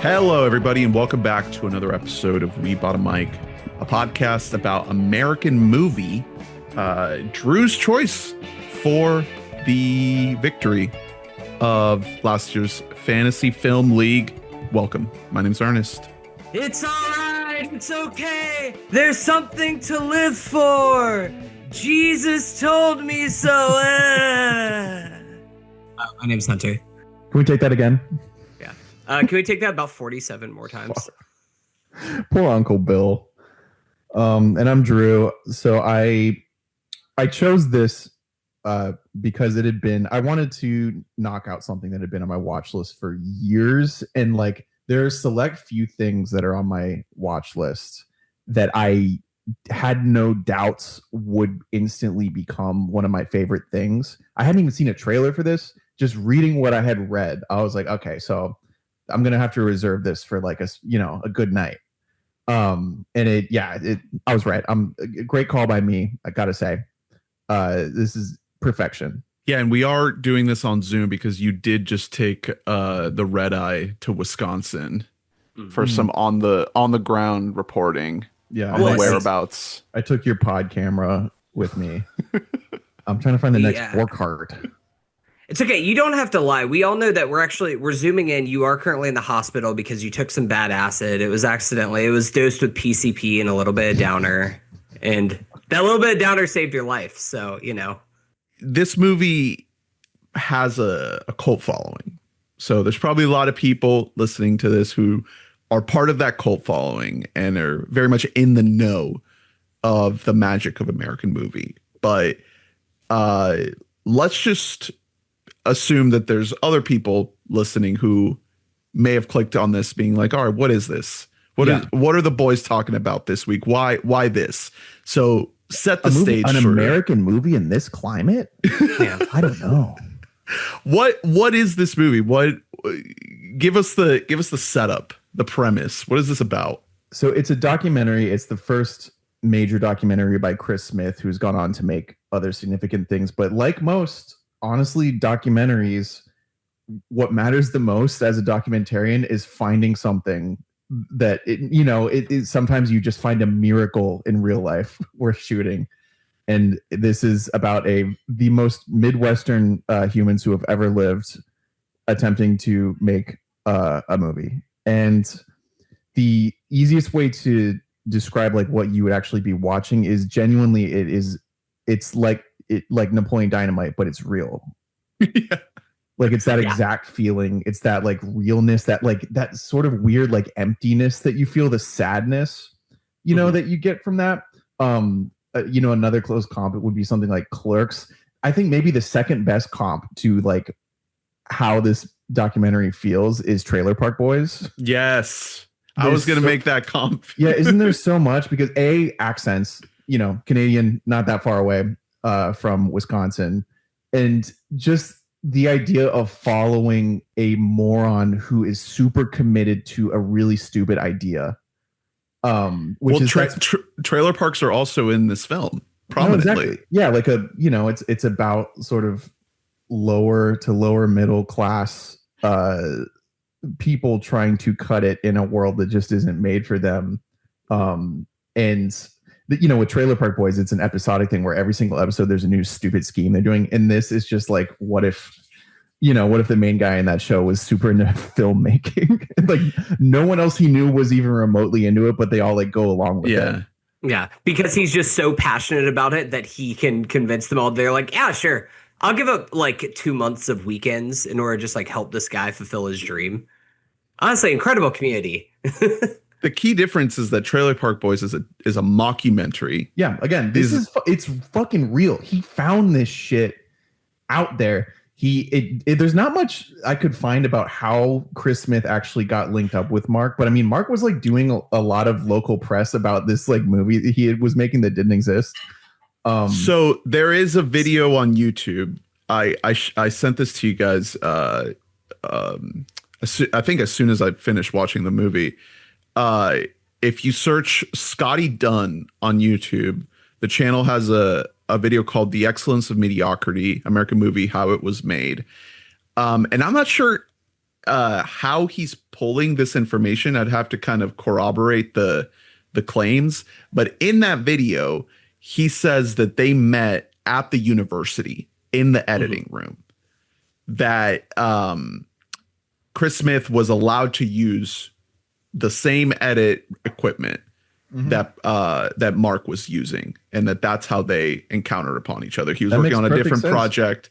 Hello, everybody, and welcome back to another episode of We Bought a Mic, a podcast about American movie. Drew's choice for the victory of last year's Fantasy Film League. Welcome. My name's Ernest. It's all right. It's okay. There's something to live for. Jesus told me so. My name's Hunter. Can we take that again? Yeah. Can we take that about 47 more times? Poor Uncle Bill. And I'm Drew. So I chose this because it had been, I wanted to knock out something that had been on my watch list for years. And like, there are select few things that are on my watch list that I had no doubts would instantly become one of my favorite things. I hadn't even seen a trailer for this. Just reading what I had read, I was like, okay, so I'm gonna have to reserve this for like a good night. And I was right. A great call by me. I gotta say, this is perfection. Yeah, and we are doing this on Zoom because you did just take the red eye to Wisconsin for some on the ground reporting. Yeah, on the whereabouts. I took your pod camera with me. I'm trying to find the next Borchardt. It's okay. You don't have to lie. We all know that we're zooming in. You are currently in the hospital because you took some bad acid. It was dosed with PCP and a little bit of downer. And that little bit of downer saved your life. So, This movie has a cult following. So there's probably a lot of people listening to this who are part of that cult following and are very much in the know of the magic of American movie. But let's just assume that there's other people listening who may have clicked on this being like, all right, what is this? What are the boys talking about this week? Why this? So set the stage. An American movie in this climate? Man, I don't know. What is this movie? Give us the setup, the premise. What is this about? So it's a documentary. It's the first major documentary by Chris Smith, who's gone on to make other significant things. But like most, honestly, documentaries, what matters the most as a documentarian is finding something that sometimes you just find a miracle in real life worth shooting. And this is about the most Midwestern humans who have ever lived attempting to make a movie. And the easiest way to describe like what you would actually be watching is genuinely it's like Napoleon Dynamite, but it's real. Yeah. Like it's that exact feeling. It's that like realness, that like that sort of weird like emptiness that you feel, the sadness, that you get from that. Another close comp would be something like Clerks. I think maybe the second best comp to like how this documentary feels is Trailer Park Boys. Yes. I was going to make that comp. Yeah. Isn't there so much? Because accents, Canadian, not that far away from Wisconsin. And just the idea of following a moron who is super committed to a really stupid idea. Trailer parks are also in this film prominently. No, exactly. Yeah. Like it's about sort of lower to lower middle class people trying to cut it in a world that just isn't made for them. With Trailer Park Boys, it's an episodic thing where every single episode there's a new stupid scheme they're doing. And this is just like, what if the main guy in that show was super into filmmaking? Like no one else he knew was even remotely into it, but they all like go along with it. Yeah. Because he's just so passionate about it that he can convince them all. They're like, yeah, sure. I'll give up like 2 months of weekends in order to just like help this guy fulfill his dream. Honestly, incredible community. The key difference is that Trailer Park Boys is a mockumentary. Yeah, again, it's fucking real. He found this shit out there. There's not much I could find about how Chris Smith actually got linked up with Mark, but I mean, Mark was like doing a lot of local press about this like movie that he was making that didn't exist. So there is a video on YouTube. I sent this to you guys. I think as soon as I finished watching the movie. If you search Scotty Dunn on YouTube, the channel has a video called The Excellence of Mediocrity, American Movie, How It Was Made. And I'm not sure how he's pulling this information. I'd have to kind of corroborate the claims, but in that video, he says that they met at the university in the editing room. That Chris Smith was allowed to use the same edit equipment that Mark was using, and that's how they encountered upon each other. He was working on a different project,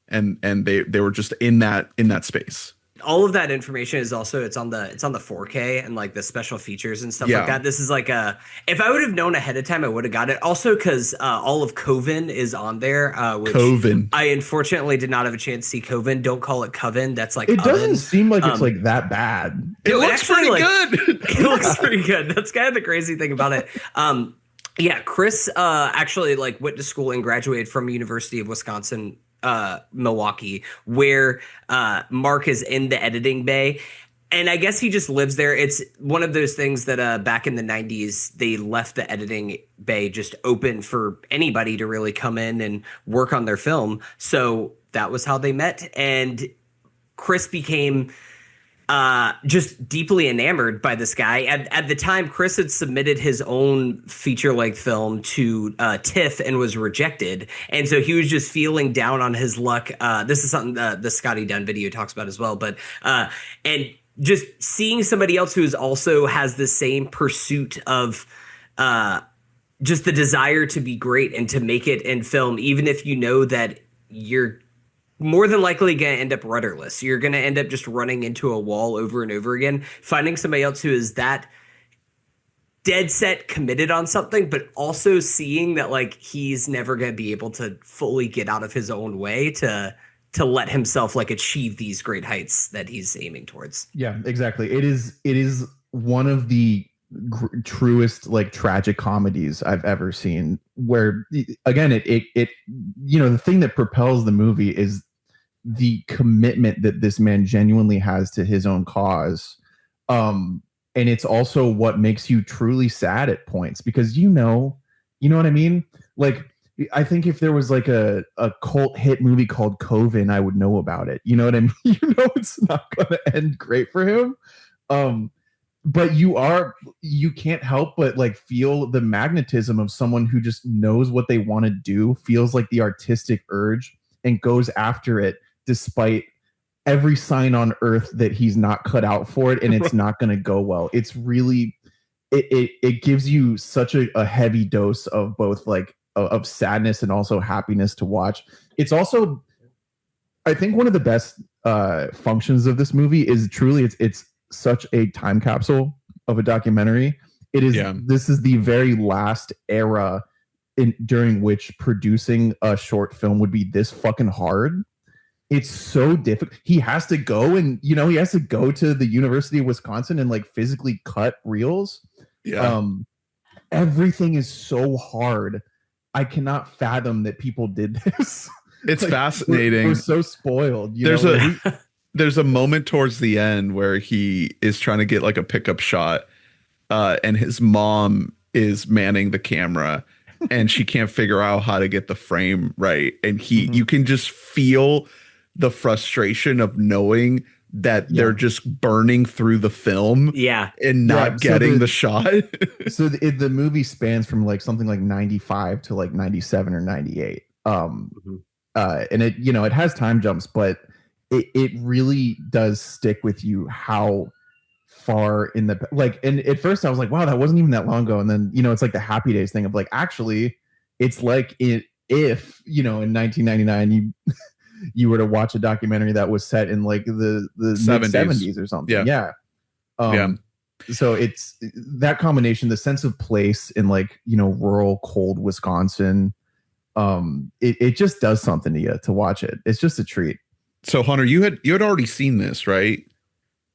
and they were just in that space. All of that information is also it's on the 4K and like the special features and stuff like that. This is like if I would have known ahead of time, I would have got it. Also, because all of Coven is on there. Which Coven. I unfortunately did not have a chance to see Coven. Don't call it Coven. That's like it doesn't seem like it's like that bad. It looks pretty good. It looks pretty good. That's kind of the crazy thing about it. Yeah, Chris actually like went to school and graduated from University of Wisconsin. Milwaukee, where Mark is in the editing bay. And I guess he just lives there. It's one of those things that back in the 90s, they left the editing bay just open for anybody to really come in and work on their film. So that was how they met. And Chris became just deeply enamored by this guy. At the time, Chris had submitted his own feature-length film to TIFF and was rejected. And so he was just feeling down on his luck. This is something the Scotty Dunn video talks about as well. But and just seeing somebody else who also has the same pursuit of just the desire to be great and to make it in film, even if you know that you're more than likely going to end up rudderless. You're going to end up just running into a wall over and over again. Finding somebody else who is that dead set committed on something, but also seeing that like he's never going to be able to fully get out of his own way to let himself like achieve these great heights that he's aiming towards. Yeah, exactly. It is one of the truest like tragic comedies I've ever seen, where again it the thing that propels the movie is the commitment that this man genuinely has to his own cause, and it's also what makes you truly sad at points, because you know what I mean. Like, I think if there was like a cult hit movie called Coven, I would know about it. You know what I mean? It's not gonna end great for him. But you can't help but like feel the magnetism of someone who just knows what they want to do, feels like the artistic urge, and goes after it despite every sign on earth that he's not cut out for it and it's not going to go well. It's really, it gives you such a heavy dose of both like of sadness and also happiness to watch. It's also, I think, one of the best functions of this movie is truly it's such a time capsule of a documentary. It is. Yeah. This is the very last era during which producing a short film would be this fucking hard. It's so difficult. He has to go and he has to go to the University of Wisconsin and like physically cut reels. Yeah. Everything is so hard. I cannot fathom that people did this. It's like, fascinating. We're so spoiled. There's a moment towards the end where he is trying to get like a pickup shot, and his mom is manning the camera and she can't figure out how to get the frame right. And you can just feel the frustration of knowing that they're just burning through the film and not getting the shot. So the movie spans from like something like 95 to like 97 or 98. And it, it has time jumps, but it really does stick with you how far in the like. And at first I was like, wow, that wasn't even that long ago. And then it's like the Happy Days thing of like, actually it's like if in 1999 you were to watch a documentary that was set in like the 70s or something. So it's that combination, the sense of place in like rural cold Wisconsin. It just does something to you to watch it. It's just a treat. So Hunter, you had already seen this, right?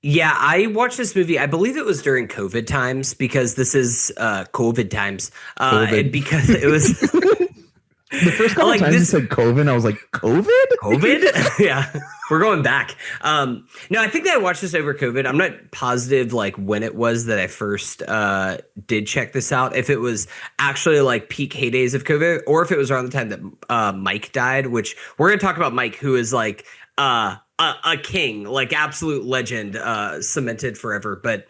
Yeah, I watched this movie. I believe it was during COVID times, because this is COVID times. And because it was the first couple times you said Coven, I was like, COVID? COVID? Yeah, we're going back. No, I think that I watched this over COVID. I'm not positive like when it was that I first did check this out. If it was actually like peak heydays of COVID, or if it was around the time that Mike died, which we're going to talk about Mike, who is like a king, like absolute legend, cemented forever. But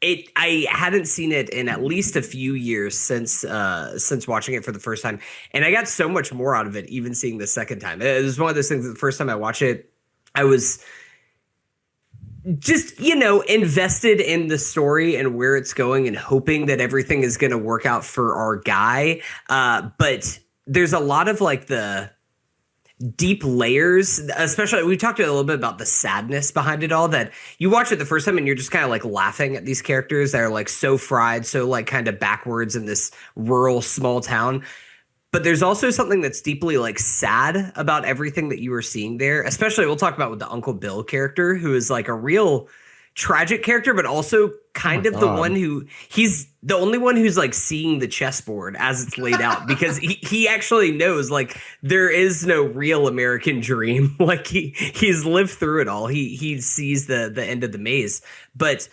I hadn't seen it in at least a few years since watching it for the first time, and I got so much more out of it even seeing the second time. It was one of those things that the first time I watched it, I was just, invested in the story and where it's going and hoping that everything is going to work out for our guy. But there's a lot of like the deep layers, especially we talked a little bit about the sadness behind it all, that you watch it the first time and you're just kind of like laughing at these characters that are like so fried, so like kind of backwards in this rural small town. But there's also something that's deeply like sad about everything that you were seeing there, especially we'll talk about with the Uncle Bill character, who is like a real tragic character, but also kind of the one who he's the only one who's like seeing the chessboard as it's laid out, because he actually knows like there is no real American dream. Like he's lived through it all. He sees the end of the maze. But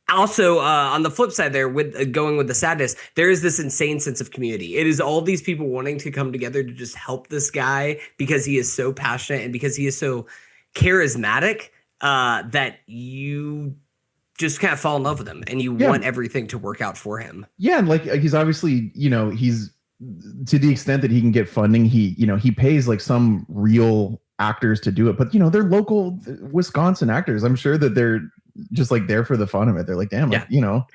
also, on the flip side there, with going with the sadness, there is this insane sense of community. It is all these people wanting to come together to just help this guy because he is so passionate and because he is so charismatic, that you just kind of fall in love with him and you want everything to work out for him. Yeah, and like he's obviously, he's, to the extent that he can get funding, he pays like some real actors to do it, but they're local Wisconsin actors. I'm sure that they're just like there for the fun of it. They're like, damn, I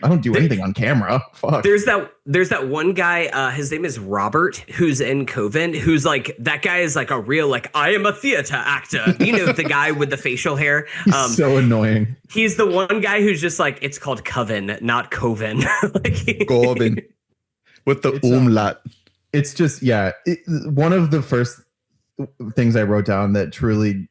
don't do anything on camera. Fuck. There's that one guy, his name is Robert, who's in Coven, who's like, that guy is like a real, like, I am a theater actor. The guy with the facial hair. He's so annoying. He's the one guy who's just like, it's called Coven, not Coven. Coven. With the umlaut. It's just, one of the first things I wrote down that truly,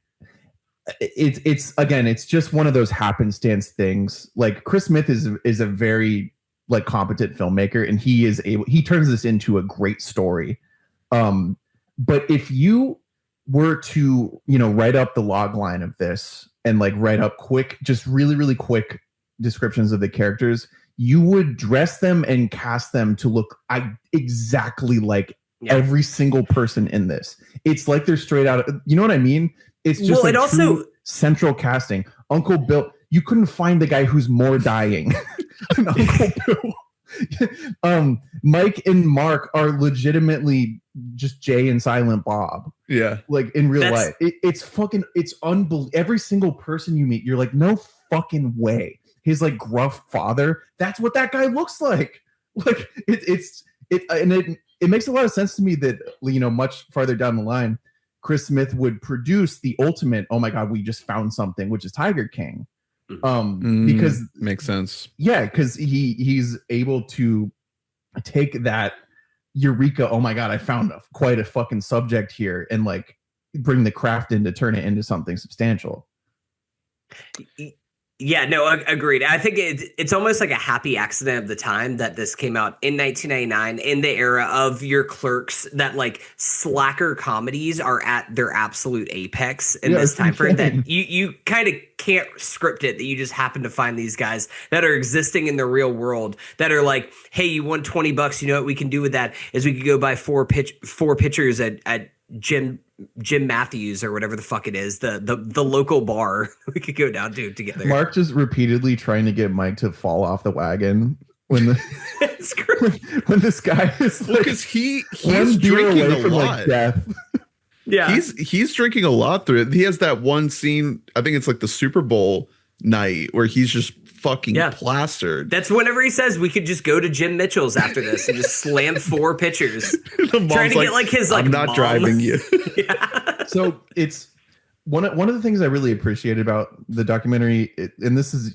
it's just one of those happenstance things. Like Chris Smith is a very like competent filmmaker, and he turns this into a great story. But if you were to write up the log line of this and like write up just really quick descriptions of the characters, you would dress them and cast them to look exactly like every single person in this. It's like they're straight out of, you know what I mean? It's just like also central casting. Uncle Bill, you couldn't find the guy who's more dying than Uncle Bill. Mike and Mark are legitimately just Jay and Silent Bob. Yeah. Like in real life. It's unbelievable. Every single person you meet, you're like, no fucking way. His like gruff father, that's what that guy looks like. Like it makes a lot of sense to me that, much farther down the line, Chris Smith would produce the ultimate, oh my God, we just found something, which is Tiger King. Because makes sense. Yeah, because he's able to take that eureka, oh my God, I found quite a fucking subject here, and like bring the craft in to turn it into something substantial. Yeah, no, agreed. I think it's almost like a happy accident of the time that this came out in 1999, in the era of your Clerks, that like slacker comedies are at their absolute apex in this time frame. That you kind of can't script it, that you just happen to find these guys that are existing in the real world that are like, hey, you won $20. You know what we can do with that is we could go buy four pitchers at Jim Matthews or whatever the fuck it is, the local bar we could go down to together. Mark just repeatedly trying to get Mike to fall off the wagon when this guy is like, because he's drinking a lot. Like death. Yeah, he's drinking a lot through it. He has that one scene, I think it's like the Super Bowl night, where he's just fucking plastered. That's whenever he says we could just go to Jim Mitchell's after this and just slam 4 pitchers. Trying to get like his like, I'm not mom. driving you. So it's one of the things I really appreciated about the documentary, and this is,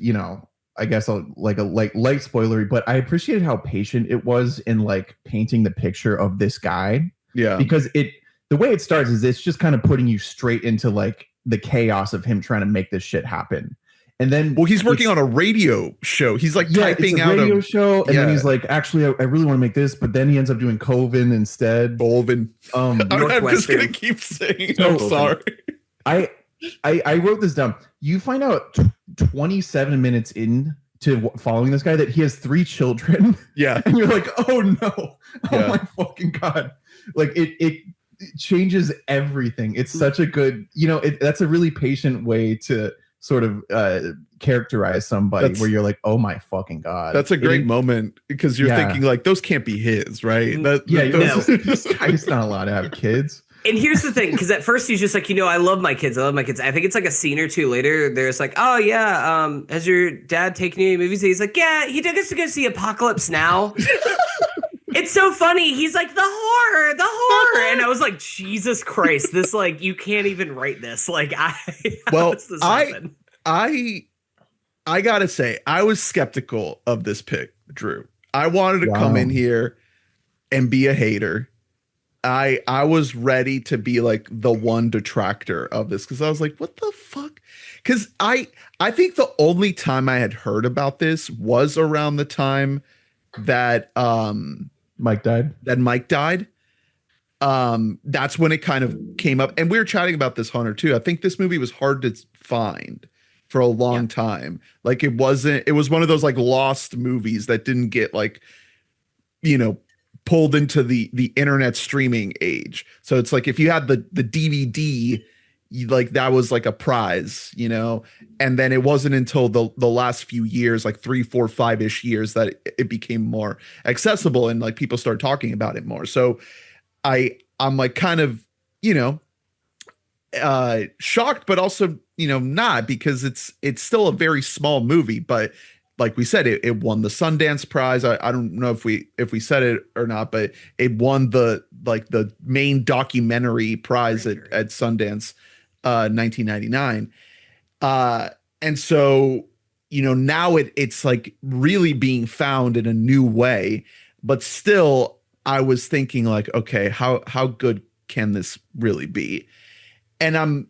I guess light spoilery, but I appreciated how patient it was in like painting the picture of this guy. Yeah, because the way it starts is it's just kind of putting you straight into like the chaos of him trying to make this shit happen. And then, he's working on a radio show. He's like typing out a radio show, and then he's like, actually, I really want to make this, but then he ends up doing Coven instead. Coven. I'm just gonna keep saying. I'm sorry. I wrote this down. You find out 27 minutes into following this guy that he has 3 children. Yeah, and you're like, oh no, oh my fucking God! Like it changes everything. It's such a good, that's a really patient way to sort of characterize somebody where you're like, oh my fucking God. That's a great moment because you're thinking like, those can't be his, right? This guy's not allowed to have kids. And here's the thing, because at first he's just like, I love my kids. I think it's like a scene or two later. There's like, oh yeah, has your dad taken you to movies? And he's like, yeah, he took us to go see Apocalypse Now. It's so funny. He's like, the horror. And I was like, Jesus Christ, this like, you can't even write this. Like, I gotta say, I was skeptical of this pick, Drew. I wanted to come in here and be a hater. I was ready to be like the one detractor of this because I was like, what the fuck? Because I think the only time I had heard about this was around the time that Mike died. That's when it kind of came up. And we were chatting about this, Hunter, too. I think this movie was hard to find for a long time. Like it was one of those like lost movies that didn't get like, pulled into the internet streaming age. So it's like if you had the DVD, like that was like a prize, and then it wasn't until the last few years, like 3, 4, 5-ish years, that it became more accessible and like people started talking about it more. So I'm like kind of, shocked, but also, not, because it's still a very small movie, but like we said, it won the Sundance prize. I don't know if we said it or not, but it won the main documentary prize at Sundance, 1999. And so, now it's like really being found in a new way, but still I was thinking like, okay, how good can this really be? And I'm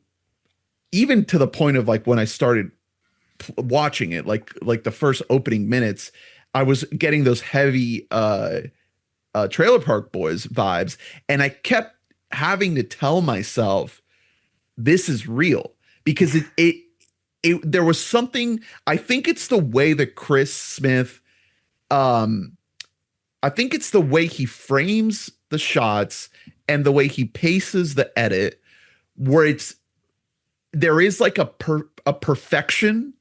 even to the point of like when I started watching it, like the first opening minutes, I was getting those heavy Trailer Park Boys vibes, and I kept having to tell myself this is real, because it there was something. I think it's the way that Chris Smith, I think it's the way he frames the shots and the way he paces the edit, where there is like a perfection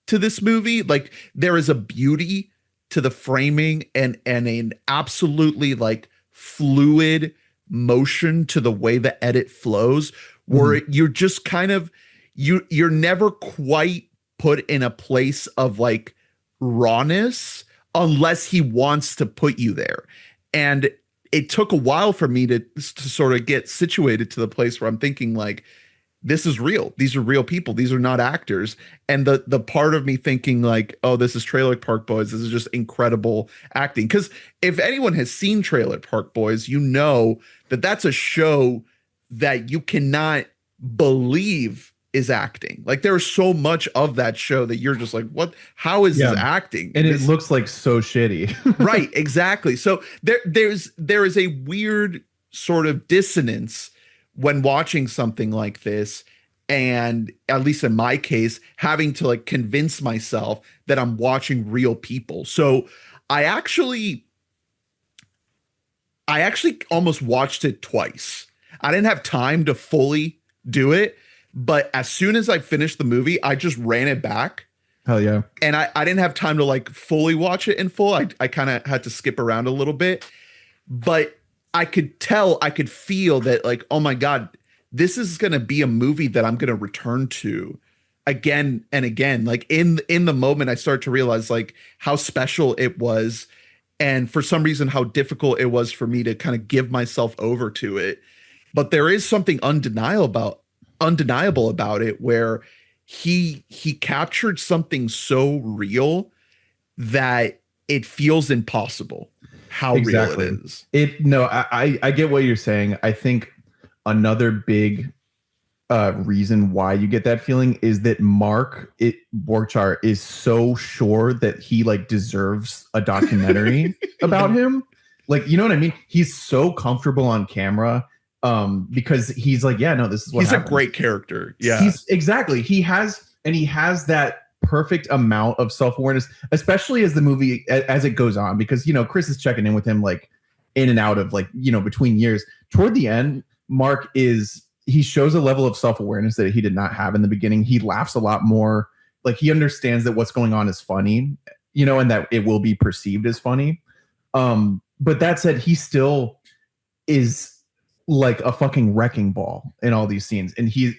to this movie. Like there is a beauty to the framing and an absolutely like fluid motion to the way the edit flows, where you're just kind of, you're never quite put in a place of like rawness unless he wants to put you there. And it took a while for me to sort of get situated to the place where I'm thinking like, this is real. These are real people. These are not actors. And the part of me thinking like, oh, this is Trailer Park Boys. This is just incredible acting. Because if anyone has seen Trailer Park Boys, you know that that's a show that you cannot believe is acting. Like there's so much of that show that you're just like, what? How is this acting? And it looks like so shitty. Right, exactly. So there is a weird sort of dissonance when watching something like this, and at least in my case, having to like convince myself that I'm watching real people. So I actually almost watched it twice. I didn't have time to fully do it, but as soon as I finished the movie, I just ran it back. Hell yeah. And I didn't have time to like fully watch it in full. I kind of had to skip around a little bit, but I could feel that like, oh my God, this is going to be a movie that I'm going to return to again and again. Like in the moment, I started to realize like how special it was. And for some reason, how difficult it was for me to kind of give myself over to it. But there is something undeniable about it, where he captured something so real that it feels impossible how real it is. I get what you're saying. I think another big reason why you get that feeling is that Mark Borchardt is so sure that he like deserves a documentary about him. Like, you know what I mean? He's so comfortable on camera because he's like, yeah, no, this is what he's happens. A great character. Yeah, he has that perfect amount of self-awareness, especially as the movie as it goes on, because Chris is checking in with him like in and out of like between years. Toward the end, Mark he shows a level of self-awareness that he did not have in the beginning. He laughs a lot more. Like, he understands that what's going on is funny, and that it will be perceived as funny. But that said, he still is like a fucking wrecking ball in all these scenes. And he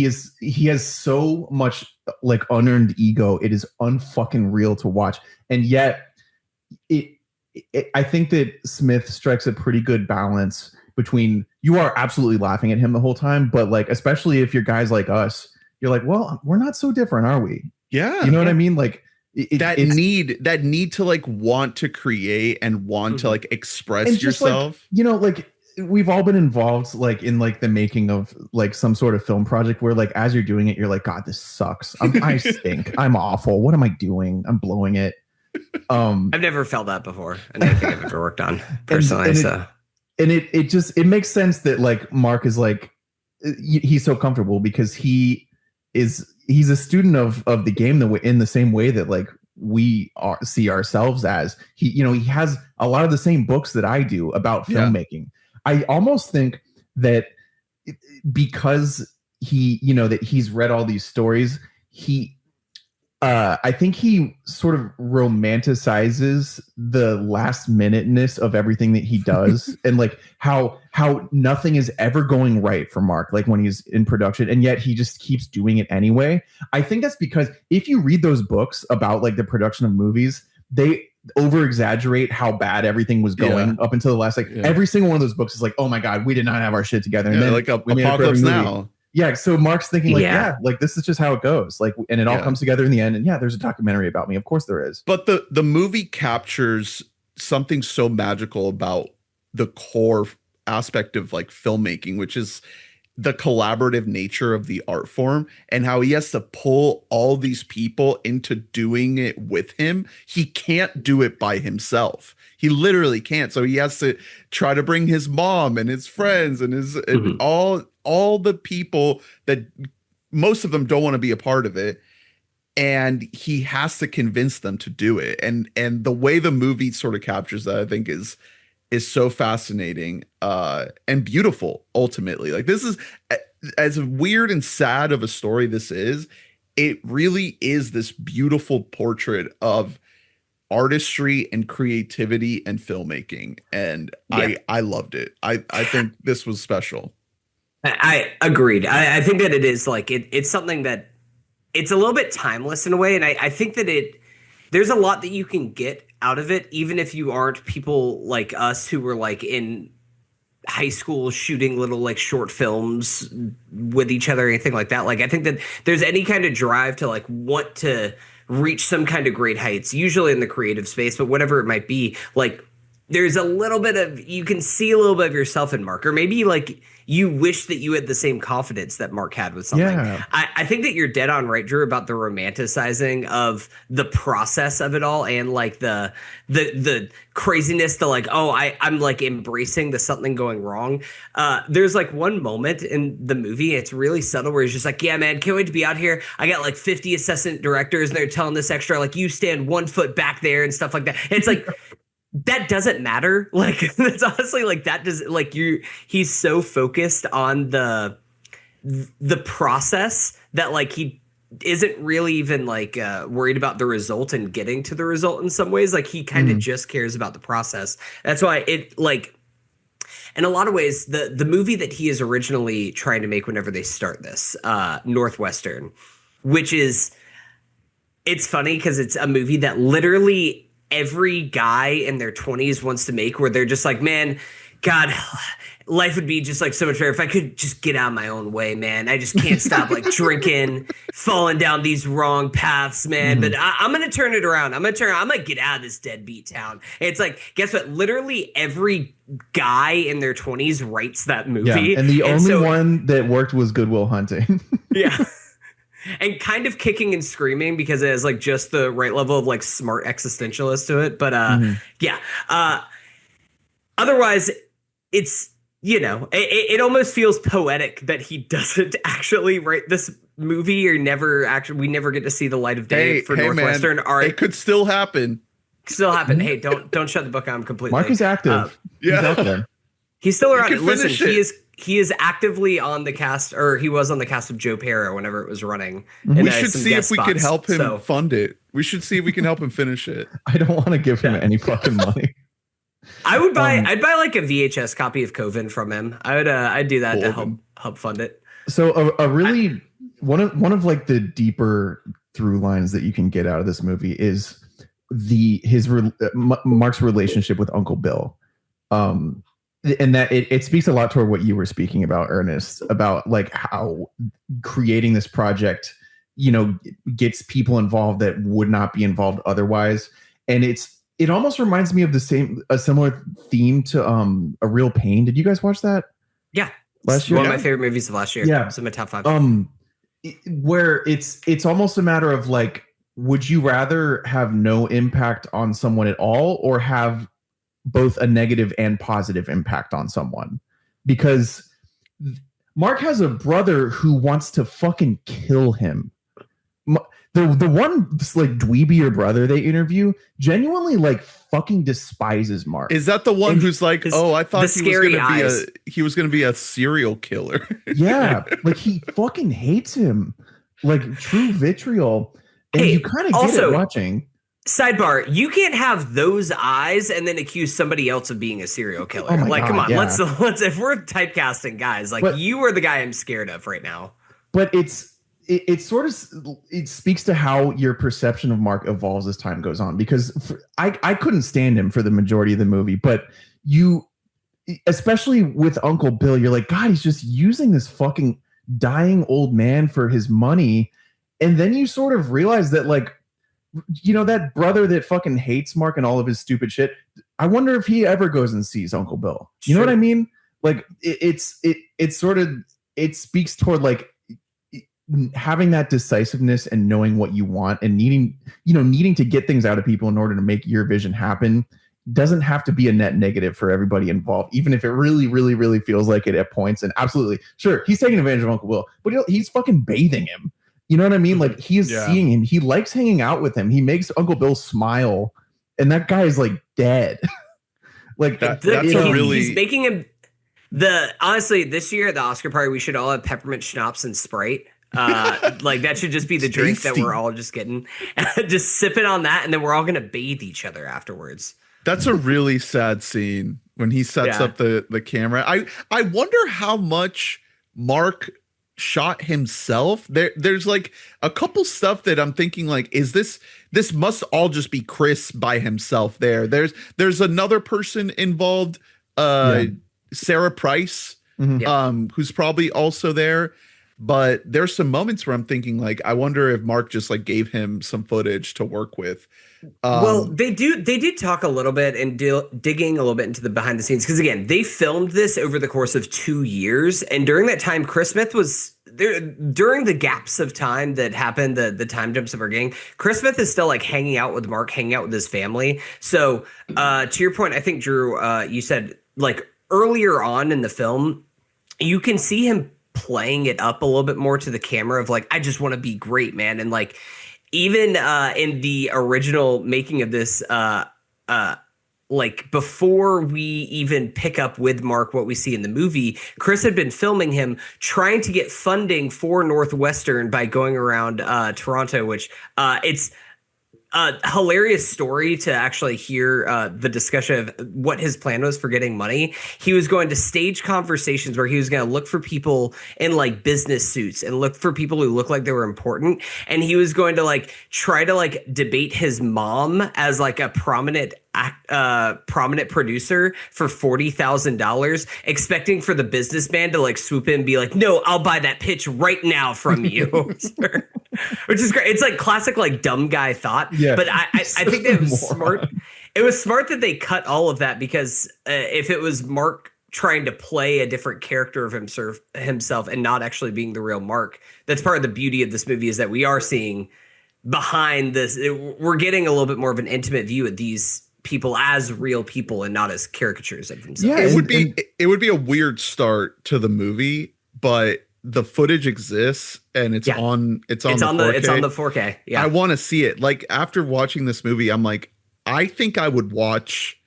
has so much like unearned ego. It is unfucking real to watch. And yet I think that Smith strikes a pretty good balance between, you are absolutely laughing at him the whole time, but like, especially if you're guys like us, you're like, well, we're not so different, are we? Yeah. You know what I mean? Like that need to like want to create and want to like express yourself. Like, like we've all been involved like in like the making of like some sort of film project where like as you're doing it, you're like, God, this sucks. I stink. I'm awful. What am I doing? I'm blowing it. I've never felt that before. I don't think I've ever worked on personally. It makes sense that like Mark is like, he's so comfortable because he's a student of the game in the same way that like we see ourselves as. He has a lot of the same books that I do about filmmaking. I almost think that because that he's read all these stories, I think he sort of romanticizes the last minuteness of everything that he does and like how nothing is ever going right for Mark, like when he's in production, and yet he just keeps doing it anyway. I think that's because if you read those books about like the production of movies, they over exaggerate how bad everything was going up until the last, every single one of those books is like, oh my God, we did not have our shit together. And then like Apocalypse Now. Yeah, so Mark's thinking like, like this is just how it goes. Like, and it all comes together in the end. And there's a documentary about me. Of course there is. But the movie captures something so magical about the core aspect of like filmmaking, which is the collaborative nature of the art form and how he has to pull all these people into doing it with him. He can't do it by himself. He literally can't. So he has to try to bring his mom and his friends and his and all the people that most of them don't want to be a part of it. And he has to convince them to do it. And the way the movie sort of captures that, I think is so fascinating and beautiful ultimately. Like, this is as weird and sad of a story this is, it really is this beautiful portrait of artistry and creativity and filmmaking. And I loved it. I think this was special. I agreed. I think that it is like it's something that it's a little bit timeless in a way. And I think that there's a lot that you can get out of it, even if you aren't people like us who were like in high school shooting little like short films with each other or anything like that. Like, I think that there's any kind of drive to like want to reach some kind of great heights, usually in the creative space, but whatever it might be, like there's a little bit of, you can see a little bit of yourself in Mark, or maybe like you wish that you had the same confidence that Mark had with something. Yeah. I think that you're dead on right, Drew, about the romanticizing of the process of it all and like the craziness, the like, oh, I'm like embracing the something going wrong. There's like one moment in the movie, it's really subtle, where he's just like, yeah, man, can't wait to be out here. I got like 50 assistant directors and they're telling this extra, like, you stand 1 foot back there and stuff like that. And it's like, that doesn't matter. Like, that's honestly like, that does, like, he's so focused on the process that like he isn't really even like worried about the result and getting to the result in some ways. Like, he kind of just cares about the process. That's why it, like, in a lot of ways, the movie that he is originally trying to make whenever they start this, Northwestern, which is, it's funny because it's a movie that literally every guy in their 20s wants to make, where they're just like, man, God, life would be just like so much better if I could just get out of my own way, man. I just can't stop like drinking, falling down these wrong paths, man. But I'm going to turn it around. I'm going to get out of this deadbeat town. And it's like, guess what? Literally every guy in their 20s writes that movie. Yeah, and the only one that worked was Good Will Hunting. Yeah. And kind of kicking and screaming because it has like just the right level of like smart existentialist to it. But otherwise it's, you know, it almost feels poetic that he doesn't actually write this movie, or we never get to see the light of day for Northwestern. Man, all right, it could still happen. Hey, don't shut the book on completely. Mark is active. Yeah. He's, he's still around. Listen, he is actively on the cast, or he was on the cast of Joe Pera whenever it was running. We should see if we could help him fund it. We should see if we can help him finish it. I don't want to give him any fucking money. I'd buy like a VHS copy of Coven from him. I'd do that to help fund it. So a really one of like the deeper through lines that you can get out of this movie is Mark's relationship with Uncle Bill. And that it speaks a lot toward what you were speaking about, Ernest, about like how creating this project, gets people involved that would not be involved otherwise. And it almost reminds me of a similar theme to A Real Pain. Did you guys watch that? Yeah. Last year? One of my favorite movies of last year. Yeah. It's in my top 5. Where it's almost a matter of like, would you rather have no impact on someone at all, or have both a negative and positive impact on someone? Because Mark has a brother who wants to fucking kill him. The one like dweebier brother they interview genuinely like fucking despises Mark. Is that the one who's like, I thought he was gonna be a serial killer? Yeah, like he fucking hates him, like true vitriol. And you kind of get it watching. Sidebar, you can't have those eyes and then accuse somebody else of being a serial killer. God, come on, yeah. let's if we're typecasting guys, you are the guy I'm scared of right now. But it speaks to how your perception of Mark evolves as time goes on, because I couldn't stand him for the majority of the movie, but especially with Uncle Bill, you're like, God, he's just using this fucking dying old man for his money. And then you sort of realize that, like, that brother that fucking hates Mark and all of his stupid shit, I wonder if he ever goes and sees Uncle Bill. You know what I mean? Like, it speaks toward like having that decisiveness and knowing what you want and needing to get things out of people in order to make your vision happen doesn't have to be a net negative for everybody involved, even if it really, really, really feels like it at points. And absolutely, sure, he's taking advantage of Uncle Bill, but he's fucking bathing him. You know what I mean? Like, he is seeing him. He likes hanging out with him. He makes Uncle Bill smile, and that guy is like dead. Like he's making him honestly, this year at the Oscar party, we should all have peppermint schnapps and Sprite. Like that should just be the drink that we're all just getting, just sipping on that, and then we're all gonna bathe each other afterwards. That's a really sad scene when he sets up the camera. I wonder how much Mark shot himself. There's like a couple stuff that I'm thinking like, is this must all just be Chris by himself there. There's another person involved, Sarah Price, who's probably also there. But there's some moments where I'm thinking like, I wonder if Mark just like gave him some footage to work with. Well, they did talk a little bit and digging a little bit into the behind the scenes, because again, they filmed this over the course of 2 years, and during that time, Chris Smith was there. During the gaps of time that happened, the time jumps of our gang, Chris Smith is still like hanging out with Mark, hanging out with his family. So to your point, I think Drew, you said like earlier on in the film, you can see him playing it up a little bit more to the camera of like, I just want to be great, man. And like, even in the original making of this, like before we even pick up with Mark what we see in the movie, Chris had been filming him trying to get funding for Northwestern by going around Toronto, which it's a hilarious story to actually hear the discussion of what his plan was for getting money. He was going to stage conversations where he was going to look for people in like business suits and look for people who looked like they were important. And he was going to like try to like debate his mom as like a prominent producer for $40,000, expecting for the businessman to like swoop in and be like, no, I'll buy that pitch right now from you. Which is great. It's like classic, like dumb guy thought. Yeah. But I think that was smart. It was smart that they cut all of that, because if it was Mark trying to play a different character of himself and not actually being the real Mark, that's part of the beauty of this movie, is that we are seeing behind this. We're getting a little bit more of an intimate view of these people as real people and not as caricatures of themselves. Yeah, it would be a weird start to the movie, but the footage exists and it's on the 4K. Yeah. I want to see it. Like after watching this movie, I'm like, I think I would watch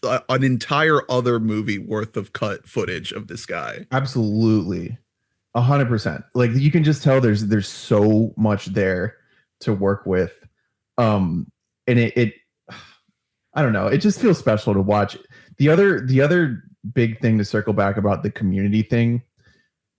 an entire other movie worth of cut footage of this guy. Absolutely. 100%. Like you can just tell there's so much there to work with. And it I don't know, it just feels special to watch. The other big thing to circle back about the community thing,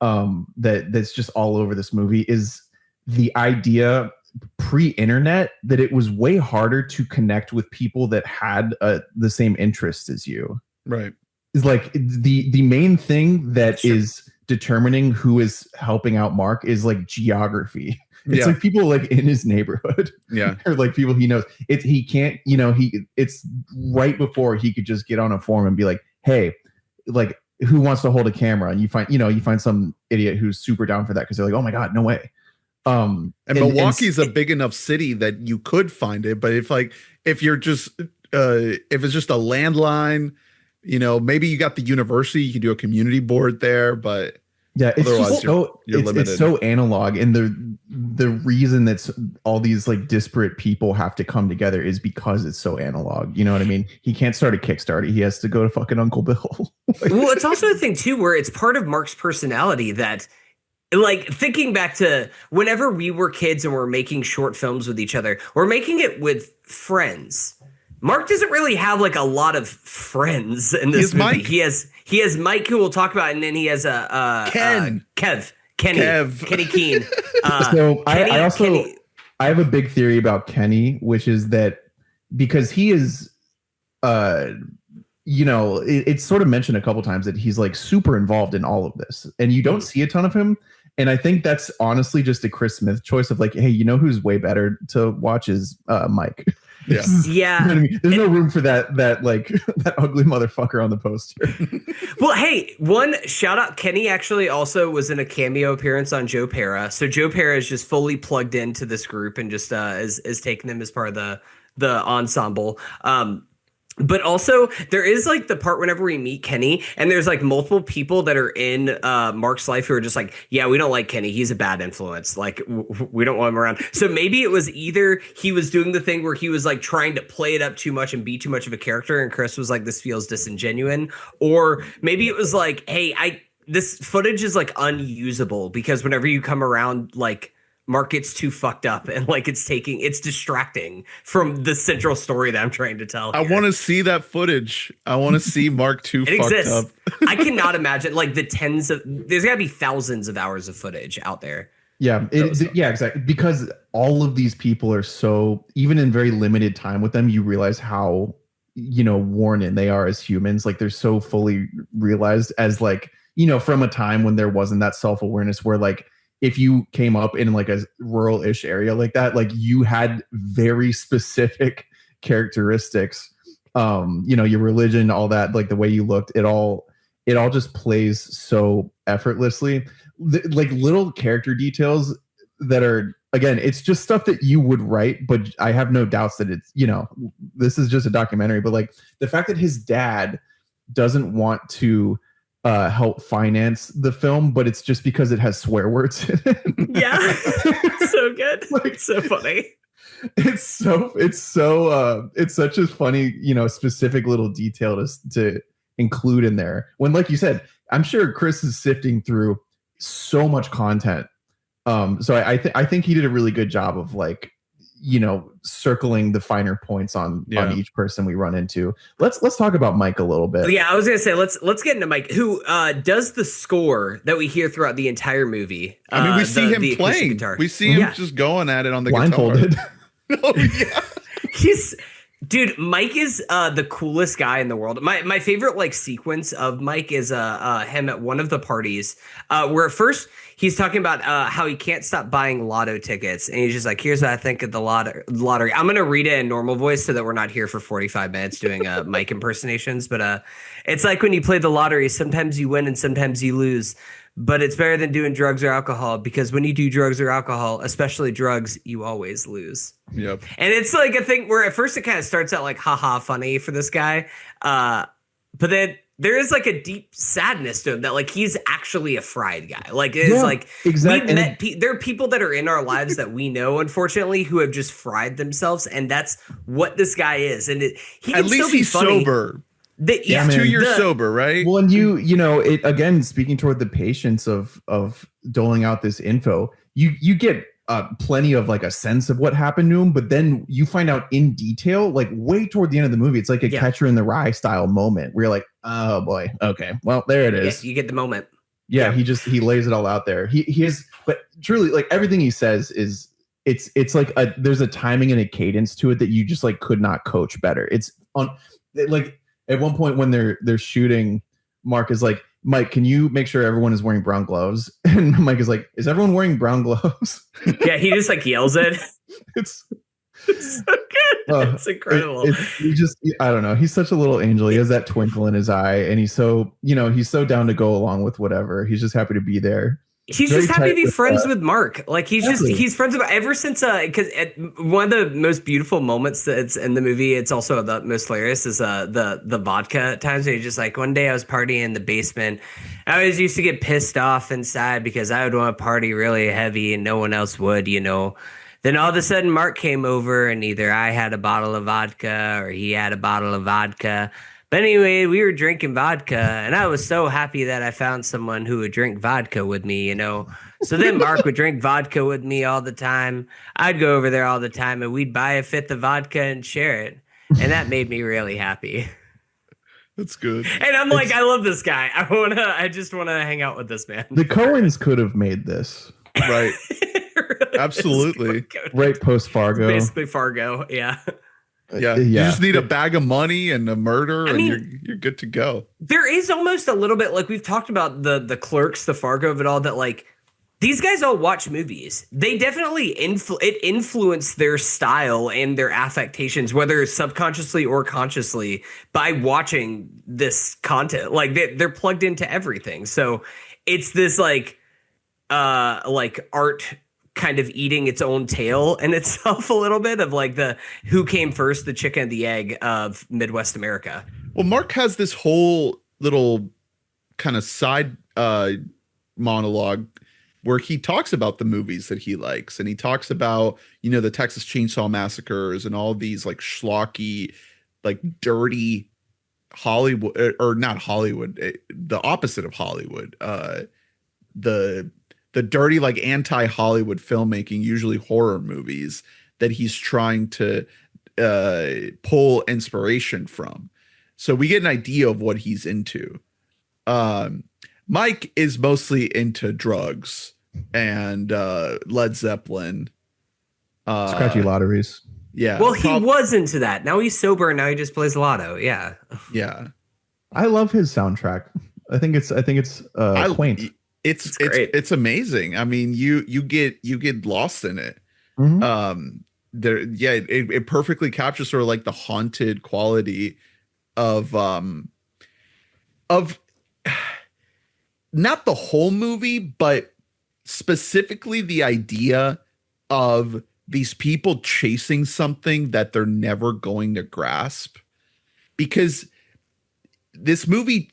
that's just all over this movie is the idea pre-internet that it was way harder to connect with people that had the same interests as you. Right. Is like the main thing that is determining who is helping out Mark is like geography. It's like people like in his neighborhood. Yeah. Or like people he knows. He can't, it's right before he could just get on a forum and be like, hey, like who wants to hold a camera? And you find some idiot who's super down for that because they're like, oh my God, no way. And Milwaukee's a big enough city that you could find it, but if you're just if it's just a landline, maybe you got the university, you can do a community board there, but yeah, it's just you're limited. It's so analog, and the reason that all these like disparate people have to come together is because it's so analog. You know what I mean? He can't start a Kickstarter; he has to go to fucking Uncle Bill. Well, it's also a thing too where it's part of Mark's personality that, like, thinking back to whenever we were kids and we're making short films with each other, we're making it with friends. Mark doesn't really have like a lot of friends in this movie. Mike. He has Mike, who we'll talk about, and then he has Kenny Keene. So I have a big theory about Kenny, which is that because he is, it's sort of mentioned a couple times that he's like super involved in all of this, and you don't see a ton of him. And I think that's honestly just a Chris Smith choice of like, hey, who's way better to watch is Mike. Yeah. You know what I mean? There's no room for that like that ugly motherfucker on the poster. Well, hey, one shout out. Kenny actually also was in a cameo appearance on Joe Pera. So Joe Pera is just fully plugged into this group and just is taking them as part of the ensemble. But also there is like the part whenever we meet Kenny and there's like multiple people that are in Mark's life who are just like, yeah, we don't like Kenny. He's a bad influence. Like we don't want him around. So maybe it was either he was doing the thing where he was like trying to play it up too much and be too much of a character. And Chris was like, this feels disingenuous. Or maybe it was like, hey, this footage is like unusable because whenever you come around, like, Mark gets too fucked up and like it's distracting from the central story that I'm trying to tell. I want to see that footage. I want to see Mark too fucked exists. Up. I cannot imagine like there's gotta be thousands of hours of footage out there. Yeah, exactly. Because all of these people are so, even in very limited time with them, you realize how, worn in they are as humans. Like they're so fully realized as like, from a time when there wasn't that self-awareness where like, if you came up in like a rural-ish area like that, like you had very specific characteristics, your religion, all that, like the way you looked, it all just plays so effortlessly. Like little character details that are, again, it's just stuff that you would write, but I have no doubts that it's, this is just a documentary, but like the fact that his dad doesn't want to help finance the film, but it's just because it has swear words in it. Yeah. So good. Like, so funny. It's such a funny, specific little detail to include in there. When, like you said, I'm sure Chris is sifting through so much content. So I think he did a really good job of like, circling the finer points on each person we run into. Let's talk about Mike a little bit. Yeah, I was gonna say let's get into Mike, who does the score that we hear throughout the entire movie. I mean, we see him playing. Guitar. We see him just going at it on the blindfolded. Guitar. Oh yeah, Dude, Mike is the coolest guy in the world. My favorite like sequence of Mike is him at one of the parties where at first he's talking about how he can't stop buying lotto tickets. And he's just like, here's what I think of the lottery. I'm going to read it in normal voice so that we're not here for 45 minutes doing Mike impersonations. But it's like when you play the lottery, sometimes you win and sometimes you lose. But it's better than doing drugs or alcohol because when you do drugs or alcohol, especially drugs, you always lose. Yep. And it's like a thing where at first it kind of starts out like, haha, funny for this guy. But then there is like a deep sadness to him that like he's actually a fried guy. Like it's like exactly. we've met there are people that are in our lives that we know, unfortunately, who have just fried themselves, and that's what this guy is. And he can At least still be he's funny. sober. He's He's 2 years sober, right? Well, and you know, it again, speaking toward the patience of doling out this info, you get plenty of like a sense of what happened to him, but then you find out in detail, like way toward the end of the movie, it's like a Catcher in the Rye style moment where you're like, oh boy, okay, well, there it is. You get the moment. Yeah, he lays it all out there. He is, but truly, like everything he says is it's like there's a timing and a cadence to it that you just like could not coach better. It's on like. At one point when they're shooting, Mark is like, Mike, can you make sure everyone is wearing brown gloves? And Mike is like, is everyone wearing brown gloves? Yeah, he just like yells it. It's so good. It's incredible. I don't know. He's such a little angel. He has that twinkle in his eye, and he's so down to go along with whatever. He's just happy to be there. He's just happy to be friends with Mark. Like he's friends with ever since because one of the most beautiful moments that's in the movie, it's also the most hilarious, is the vodka times where he's just like, one day I was partying in the basement. I always used to get pissed off and sad because I would want to party really heavy and no one else would, you know. Then all of a sudden Mark came over and either I had a bottle of vodka or he had a bottle of vodka. But anyway, we were drinking vodka, and I was so happy that I found someone who would drink vodka with me, you know. So then Mark would drink vodka with me all the time. I'd go over there all the time, and we'd buy a fifth of vodka and share it. And that made me really happy. That's good. And I'm like, I love this guy. I just want to hang out with this man. The Coens could have made this. Right. Really Absolutely. Right post Fargo. Basically Fargo, yeah. Yeah. You just need a bag of money and a murder, and you're good to go. There is almost a little bit like we've talked about the Clerks, the Fargo of it all, that like these guys all watch movies. They definitely influence their style and their affectations, whether subconsciously or consciously, by watching this content. Like they're plugged into everything. So it's this like art kind of eating its own tail in itself a little bit of like the who came first, the chicken and the egg of Midwest America. Well, Mark has this whole little kind of side monologue where he talks about the movies that he likes, and he talks about, you know, the Texas Chainsaw Massacres and all these like schlocky, like dirty Hollywood, or not Hollywood, the opposite of Hollywood, the dirty, like anti-Hollywood filmmaking, usually horror movies, that he's trying to pull inspiration from. So we get an idea of what he's into. Mike is mostly into drugs and Led Zeppelin. Scratchy lotteries. Yeah. Well, he was into that. Now he's sober and now he just plays lotto. Yeah. Yeah. I love his soundtrack. I think it's quaint. It's amazing. I mean, you get lost in it. Mm-hmm. It perfectly captures sort of like the haunted quality of not the whole movie, but specifically the idea of these people chasing something that they're never going to grasp. Because this movie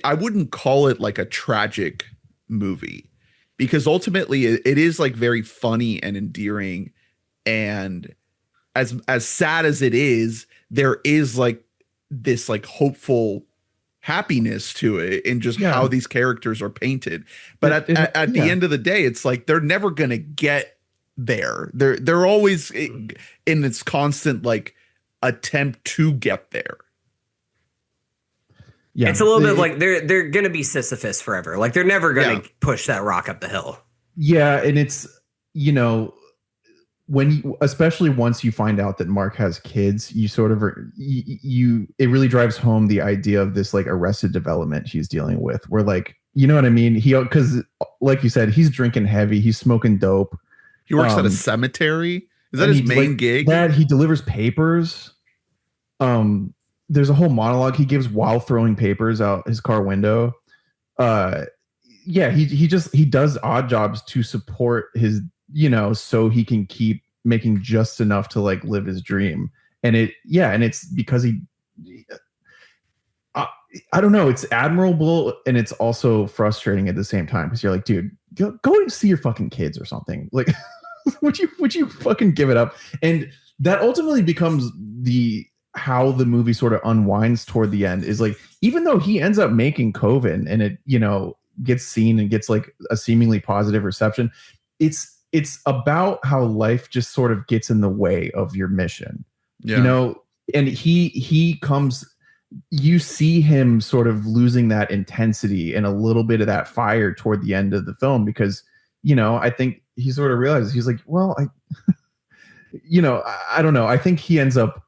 I wouldn't call it like a tragic movie, because ultimately it is like very funny and endearing, and as sad as it is, there is like this like hopeful happiness to it in just how these characters are painted. But at the end of the day, it's like they're never gonna get there. They're always in this constant like attempt to get there. Yeah, it's a little bit like they're gonna be Sisyphus forever. Like they're never gonna push that rock up the hill. Yeah, and it's, you know, especially once you find out that Mark has kids, you sort of it really drives home the idea of this like Arrested Development he's dealing with, where like, you know what I mean? Because like you said, he's drinking heavy, he's smoking dope. He works at a cemetery. Is that his main gig? That he delivers papers. There's a whole monologue he gives while throwing papers out his car window. He does odd jobs to support his, you know, so he can keep making just enough to like live his dream. And it's because I don't know. It's admirable and it's also frustrating at the same time because you're like, dude, go and see your fucking kids or something. Like, would you fucking give it up? And that ultimately becomes how the movie sort of unwinds toward the end is like, even though he ends up making Coven and it, gets seen and gets like a seemingly positive reception, it's about how life just sort of gets in the way of your mission. Yeah. And he comes, you see him sort of losing that intensity and a little bit of that fire toward the end of the film because, I think he sort of realizes he's like, well, I don't know. I think he ends up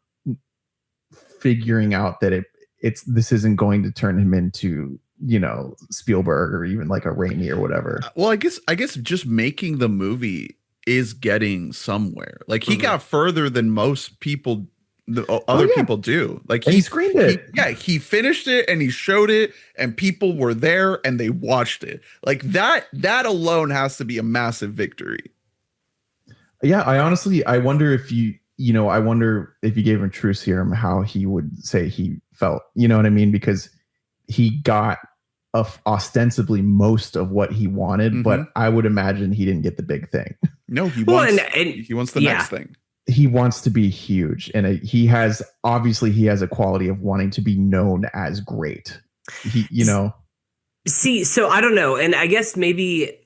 figuring out that this isn't going to turn him into, Spielberg or even like a Raimi or whatever. Well, I guess just making the movie is getting somewhere. Like he got further than most people, other people do. Like he screened it. He finished it and he showed it and people were there and they watched it. Like that alone has to be a massive victory. Yeah, I wonder if I wonder if you gave him true serum, how he would say he felt. You know what I mean? Because he got ostensibly most of what he wanted, but I would imagine he didn't get the big thing. No, he wants the next thing. He wants to be huge, and he has a quality of wanting to be known as great. See, so I don't know, and I guess maybe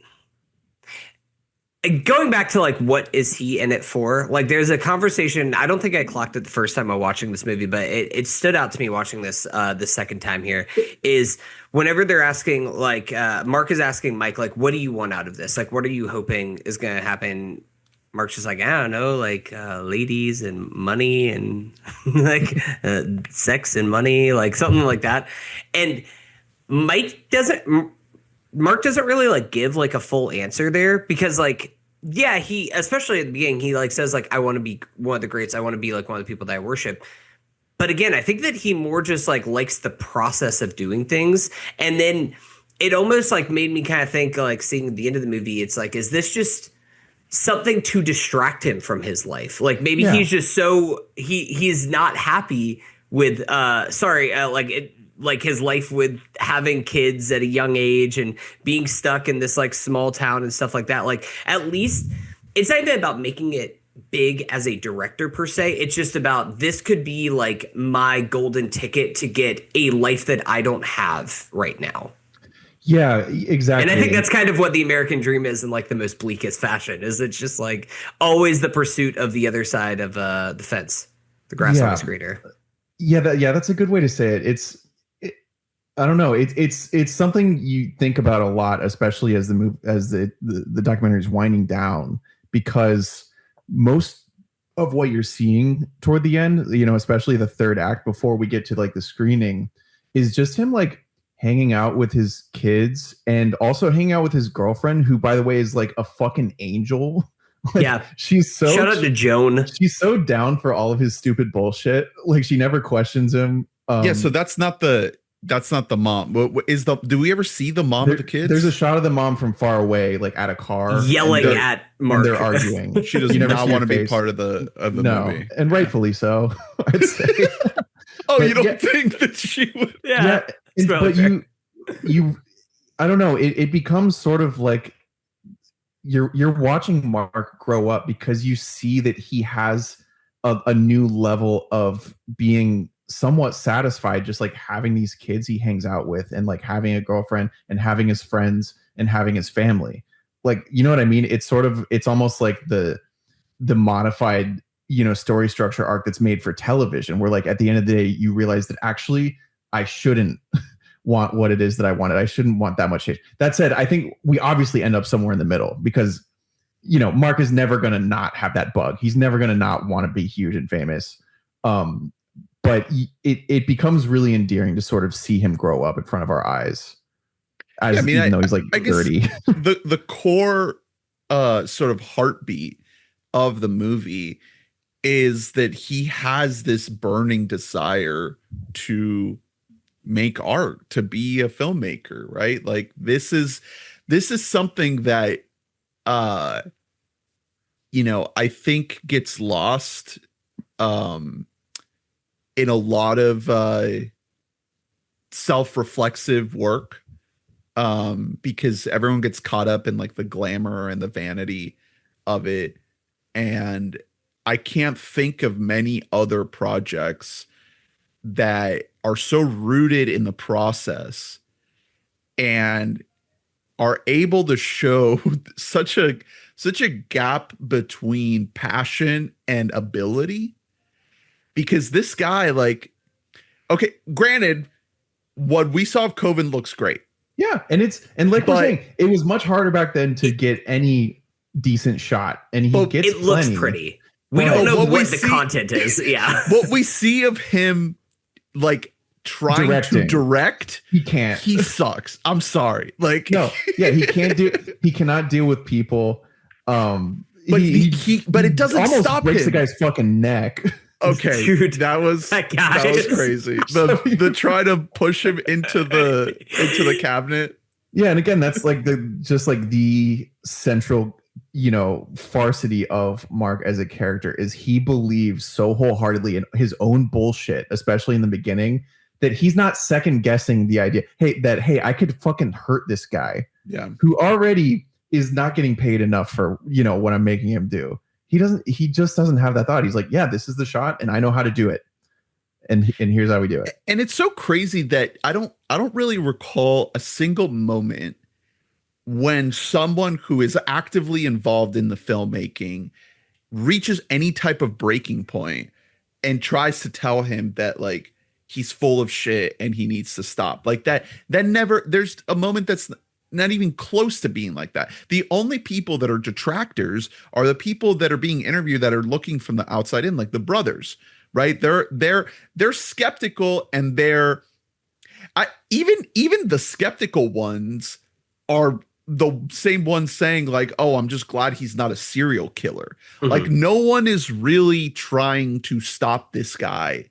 going back to like what is he in it for? Like there's a conversation, I don't think I clocked it the first time I was watching this movie, but it stood out to me watching this the second time here, is whenever they're asking, like Mark is asking Mike, like, what do you want out of this? Like, what are you hoping is going to happen? Mark's just like, I don't know, like ladies and money and like sex and money, like something like that. And Mark doesn't really like give like a full answer there because like, yeah, he, especially at the beginning, he like says like, I want to be one of the greats. I want to be like one of the people that I worship. But again, I think that he more just like likes the process of doing things. And then it almost like made me kind of think like seeing the end of the movie, it's like, is this just something to distract him from his life? Like maybe he's just so he's not happy with like his life with having kids at a young age and being stuck in this like small town and stuff like that. Like at least it's not even about making it big as a director per se. It's just about this could be like my golden ticket to get a life that I don't have right now. Yeah, exactly. And I think that's kind of what the American dream is in like the most bleakest fashion, is it's just like always the pursuit of the other side of the fence, the grass on the screener. Yeah, that's a good way to say it. I don't know. It's something you think about a lot, especially as the documentary is winding down, because most of what you're seeing toward the end, especially the third act before we get to like the screening, is just him like hanging out with his kids and also hanging out with his girlfriend, who, by the way, is like a fucking angel. Like, yeah, she's so shout out to Joan. She's so down for all of his stupid bullshit. Like she never questions him. So that's not the mom. What is do we ever see the mom of the kids? There's a shot of the mom from far away, like at a car, yelling at Mark. And they're arguing. She does not want to be part of the movie, and rightfully so. I'd say. You don't think that she would? Yeah, but you, I don't know. It becomes sort of like you're watching Mark grow up because you see that he has a new level of being somewhat satisfied, just like having these kids he hangs out with and like having a girlfriend and having his friends and having his family. Like, you know what I mean? It's almost like the modified, story structure arc that's made for television, where like at the end of the day, you realize that actually I shouldn't want what it is that I wanted. I shouldn't want that much change. That said, I think we obviously end up somewhere in the middle because, Mark is never going to not have that bug. He's never going to not want to be huge and famous. But it becomes really endearing to sort of see him grow up in front of our eyes. Even though he's like 30. The core sort of heartbeat of the movie is that he has this burning desire to make art, to be a filmmaker, right? Like this is something that I think gets lost in a lot of self-reflexive work, because everyone gets caught up in like the glamour and the vanity of it. And I can't think of many other projects that are so rooted in the process and are able to show such a gap between passion and ability. Because this guy, like, okay, granted, what we saw of Coven looks great. Yeah, and like we're saying, it was much harder back then to get any decent shot, and he gets it looks plenty. pretty. We don't know what the content is. Yeah, what we see of him, like trying to direct, he can't. He sucks. I'm sorry. Like, no, yeah, he can't do. He cannot deal with people. But but it doesn't almost stop breaks him. The guy's fucking neck. Okay, dude, that was crazy. The try to push him into the cabinet. Yeah, and again, that's like the central, farcity of Mark as a character is he believes so wholeheartedly in his own bullshit, especially in the beginning, that he's not second guessing the idea. Hey, I could fucking hurt this guy. Yeah, who already is not getting paid enough for what I'm making him do. He just doesn't have that thought. He's like, yeah, this is the shot and I know how to do it. And here's how we do it. And it's so crazy that I don't really recall a single moment when someone who is actively involved in the filmmaking reaches any type of breaking point and tries to tell him that like he's full of shit and he needs to stop. Like that never, there's a moment that's not even close to being like that. The only people that are detractors are the people that are being interviewed that are looking from the outside in, like the brothers, right? They're skeptical, and even the skeptical ones are the same ones saying like, oh, I'm just glad he's not a serial killer. Mm-hmm. Like no one is really trying to stop this guy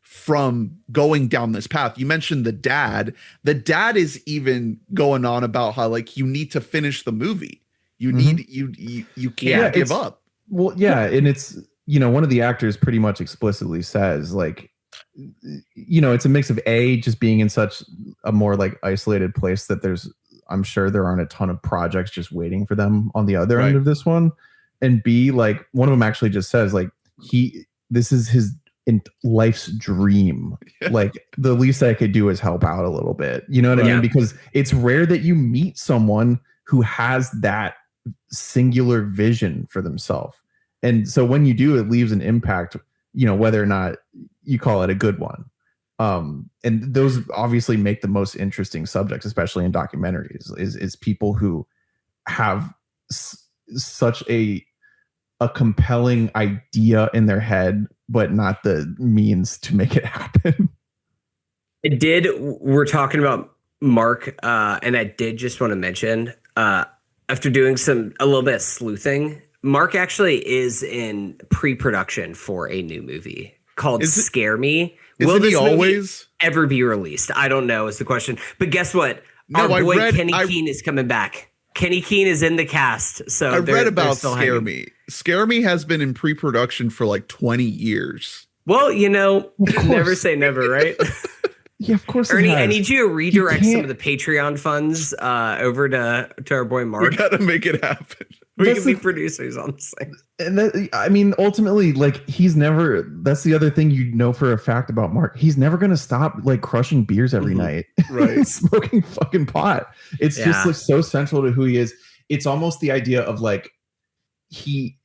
from going down this path. You mentioned the dad. The dad is even going on about how like you need to finish the movie. You need you can't give up. Well, yeah, and it's one of the actors pretty much explicitly says like it's a mix of just being in such a more like isolated place that I'm sure there aren't a ton of projects just waiting for them on the other end of this one, and B, like one of them actually just says like this is his in life's dream. Yeah. Like the least I could do is help out a little bit. You know what I mean? Because it's rare that you meet someone who has that singular vision for themselves. And so when you do, it leaves an impact, whether or not you call it a good one. And those obviously make the most interesting subjects, especially in documentaries, is people who have such a compelling idea in their head, but not the means to make it happen. We're talking about Mark, and I did just want to mention, after doing a little bit of sleuthing, Mark actually is in pre-production for a new movie called Scare Me. Will this movie ever be released? I don't know is the question. But guess what? Our boy Kenny Keene is coming back. Kenny Keene is in the cast. So I read about Scare Me. Scare Me has been in pre-production for like 20 years. Well, never say never, right? Yeah, of course. Ernie, I need you to redirect some of the Patreon funds over to our boy Mark. We got to make it happen. We can be producers on this thing. And ultimately, like that's the other thing for a fact about Mark. He's never going to stop like crushing beers every night. Right. Smoking fucking pot. It's just like so central to who he is. It's almost the idea of like, he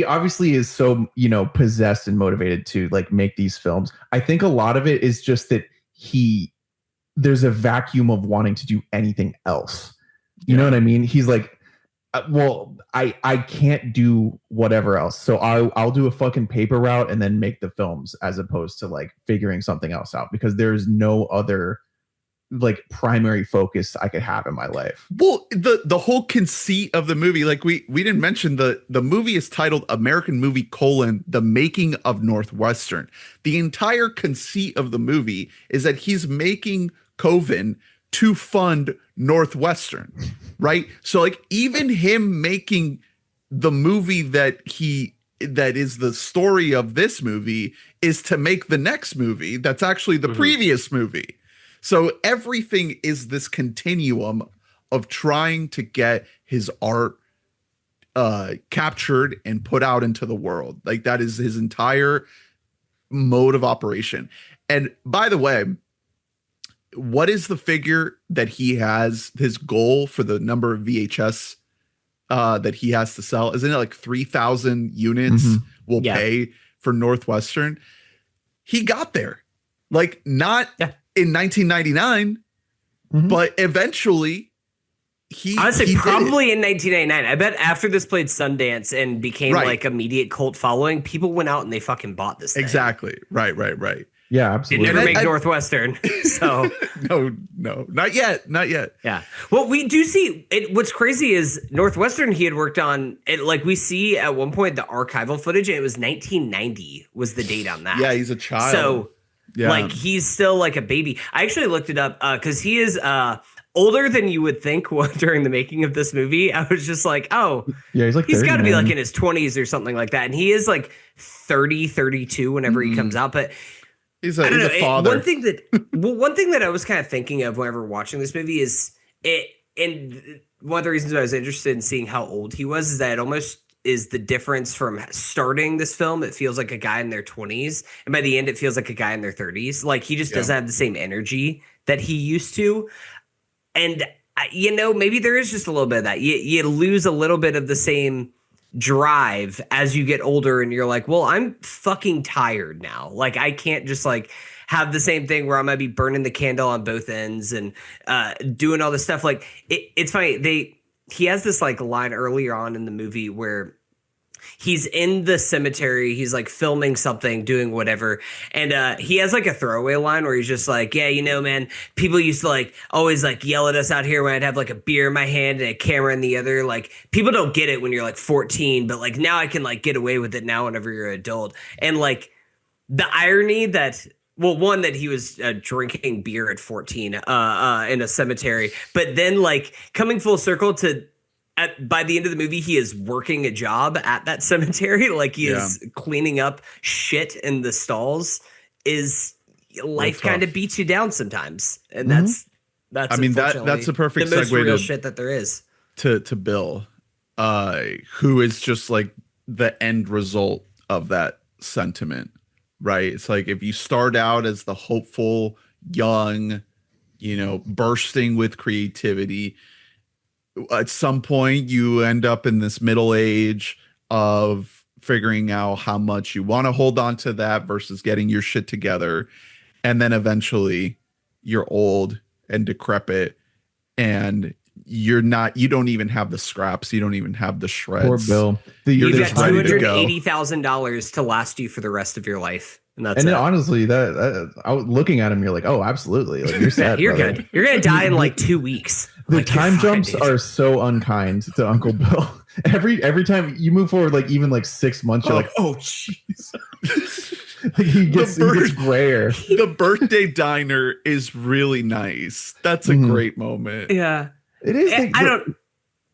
obviously is so, possessed and motivated to like make these films. I think a lot of it is just that there's a vacuum of wanting to do anything else. You know what I mean? He's like, well, I can't do whatever else. So I'll do a fucking paper route and then make the films, as opposed to like figuring something else out, because there's no other like primary focus I could have in my life. Well, the whole conceit of the movie, like we didn't mention, the movie is titled American Movie: The Making of Northwestern. The entire conceit of the movie is that he's making Coven to fund Northwestern, right? So like even him making the movie that he that is the story of this movie is to make the next movie that's actually the previous movie. So everything is this continuum of trying to get his art captured and put out into the world. Like that is his entire mode of operation. And by the way, what is the figure that he has, his goal for the number of VHS that he has to sell? Isn't it like 3,000 units will pay for Northwestern? He got there, like not in 1999, but eventually I would say probably in 1999. I bet after this played Sundance and became like immediate cult following, people went out and they fucking bought this thing. Exactly. Right. Yeah, absolutely. It never make Northwestern. So no, not yet. Yeah. Well, we do see it. What's crazy is Northwestern he had worked on it. Like we see at one point the archival footage, and it was 1990 was the date on that. Yeah, he's a child. So like he's still like a baby. I actually looked it up because he is older than you would think during the making of this movie. I was just like, oh, yeah, he's got to be like in his 20s or something like that. And he is like 30, 32 whenever he comes out. But he's a father. One thing that I was kind of thinking of whenever watching this movie is it. And one of the reasons I was interested in seeing how old he was is that it almost is the difference from starting this film. It feels like a guy in their 20s. And by the end, it feels like a guy in their 30s. Like he just doesn't have the same energy that he used to. And, maybe there is just a little bit of that. You lose a little bit of the same drive as you get older and you're like, well, I'm fucking tired now. Like, I can't just like have the same thing where I might be burning the candle on both ends and doing all this stuff. Like, it's funny. He has this like line earlier on in the movie where he's in the cemetery. He's like filming something, doing whatever. And he has like a throwaway line where he's just like, yeah, man, people used to like always like yell at us out here when I'd have like a beer in my hand and a camera in the other. Like people don't get it when you're like 14, but like now I can like get away with it now whenever you're an adult. And like the irony that, well, one, that he was drinking beer at 14 in a cemetery, but then like coming full circle to by the end of the movie, he is working a job at that cemetery. Like he is cleaning up shit in the stalls. Life kind of beats you down sometimes. And that's I mean, that's a perfect the most segue real shit that there is. To Bill, who is just like the end result of that sentiment, right? It's like if you start out as the hopeful, young, bursting with creativity, at some point you end up in this middle age of figuring out how much you want to hold on to that versus getting your shit together. And then eventually you're old and decrepit and you don't even have the scraps. You don't even have the shreds. Poor Bill. You've got $280,000 to last you for the rest of your life. And that's it. Honestly, that I was looking at him, you're like, oh, absolutely. Like, you're sad. You're good. You're going to die in like 2 weeks. The time jumps are so unkind to Uncle Bill. Every time you move forward, like even like 6 months, you're like, oh, jeez. Like he gets grayer. The birthday diner is really nice. That's a great moment. Yeah. It is.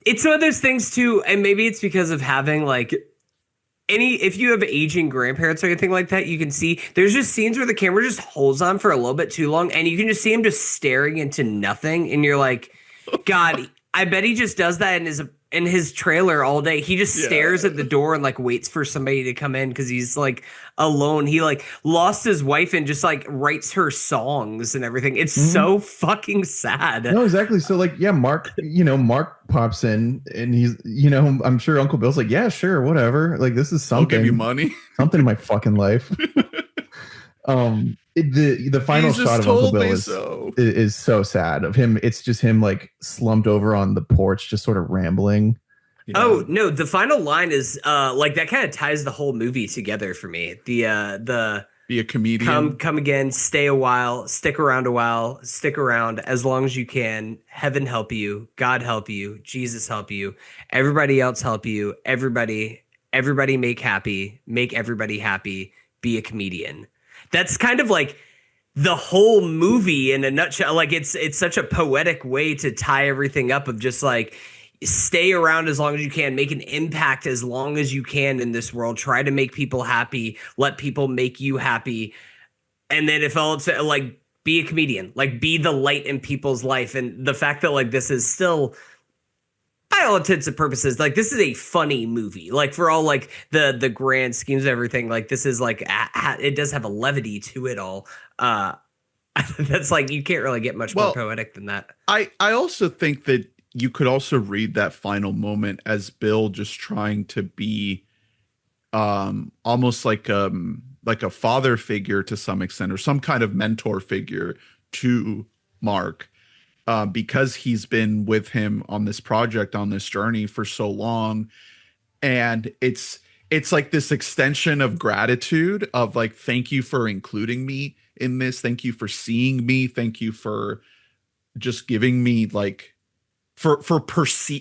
It's one of those things too, and maybe it's because of having like if you have aging grandparents or anything like that, you can see there's just scenes where the camera just holds on for a little bit too long and you can just see him just staring into nothing. And you're like, God, I bet he just does that in his trailer all day. He just stares at the door and like waits for somebody to come in because he's like alone. He like lost his wife and just like writes her songs and everything. It's so fucking sad. No, exactly. So like, yeah, Mark pops in and he's, I'm sure Uncle Bill's like, yeah, sure, whatever. Like this is something. I'll give you money. Something in my fucking life. The final shot of Uncle Bill is so sad of him. It's just him like slumped over on the porch, just sort of rambling. Oh no, the final line is like that kind of ties the whole movie together for me. The be a comedian, come again, stay a while, stick around a while, stick around as long as you can. Heaven help you, God help you, Jesus help you, everybody else help you, everybody make everybody happy, be a comedian. That's kind of like the whole movie in a nutshell. Like it's such a poetic way to tie everything up of just like, stay around as long as you can, make an impact as long as you can in this world, try to make people happy, let people make you happy. And then if all it's like, be a comedian, like be the light in people's life. And the fact that like this is still, by all intents and purposes, like this is a funny movie, like for all like the grand schemes of everything, like this is like it does have a levity to it all. That's like, you can't really get much more poetic than that. I also think that you could also read that final moment as Bill just trying to be almost like a father figure to some extent, or some kind of mentor figure to Mark, because he's been with him on this project, on this journey for so long. And it's like this extension of gratitude of like, thank you for including me in this. Thank you for seeing me. Thank you for just giving me like,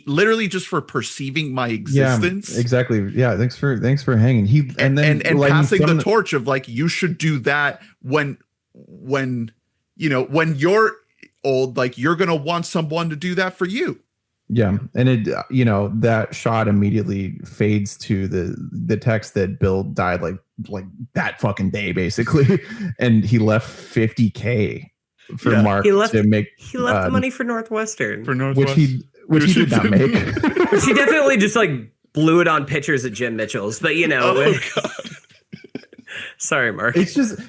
literally just for perceiving my existence. Yeah, exactly. Yeah. Thanks for hanging. And like, passing the torch of like, you should do that when you're old, like you're going to want someone to do that for you. Yeah. And it, that shot immediately fades to the text that Bill died like that fucking day, basically. And he left $50K for Mark to make. He left the money for Northwestern. Which he did not make. Which he definitely just like blew it on pictures at Jim Mitchell's. But oh, God. Sorry, Mark. It's just the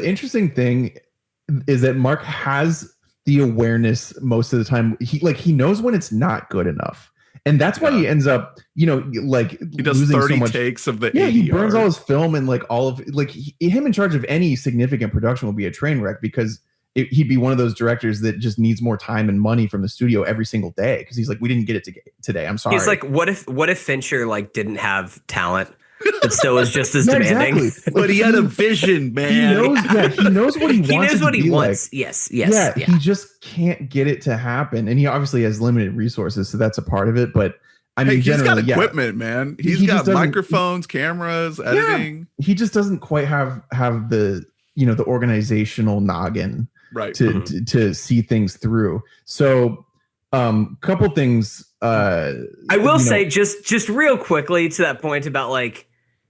interesting thing is that Mark has the awareness most of the time. He knows when it's not good enough. And that's why he ends up, like he does 30 takes of the ADR. He burns all his film, and like all of him in charge of any significant production will be a train wreck, because he'd be one of those directors that just needs more time and money from the studio every single day. Because he's like, we didn't get it today. I'm sorry. He's like, what if Fincher like didn't have talent, but still was just as demanding? Exactly. But he had a vision, man. He knows what he wants. He knows what he wants. Like. Yes. Yeah, he just can't get it to happen, and he obviously has limited resources, so that's a part of it. But I mean, he's got equipment, man. He's got microphones, cameras, editing. He just doesn't quite have the the organizational noggin, right, to see things through. So, couple things. I will say just real quickly to that point about like,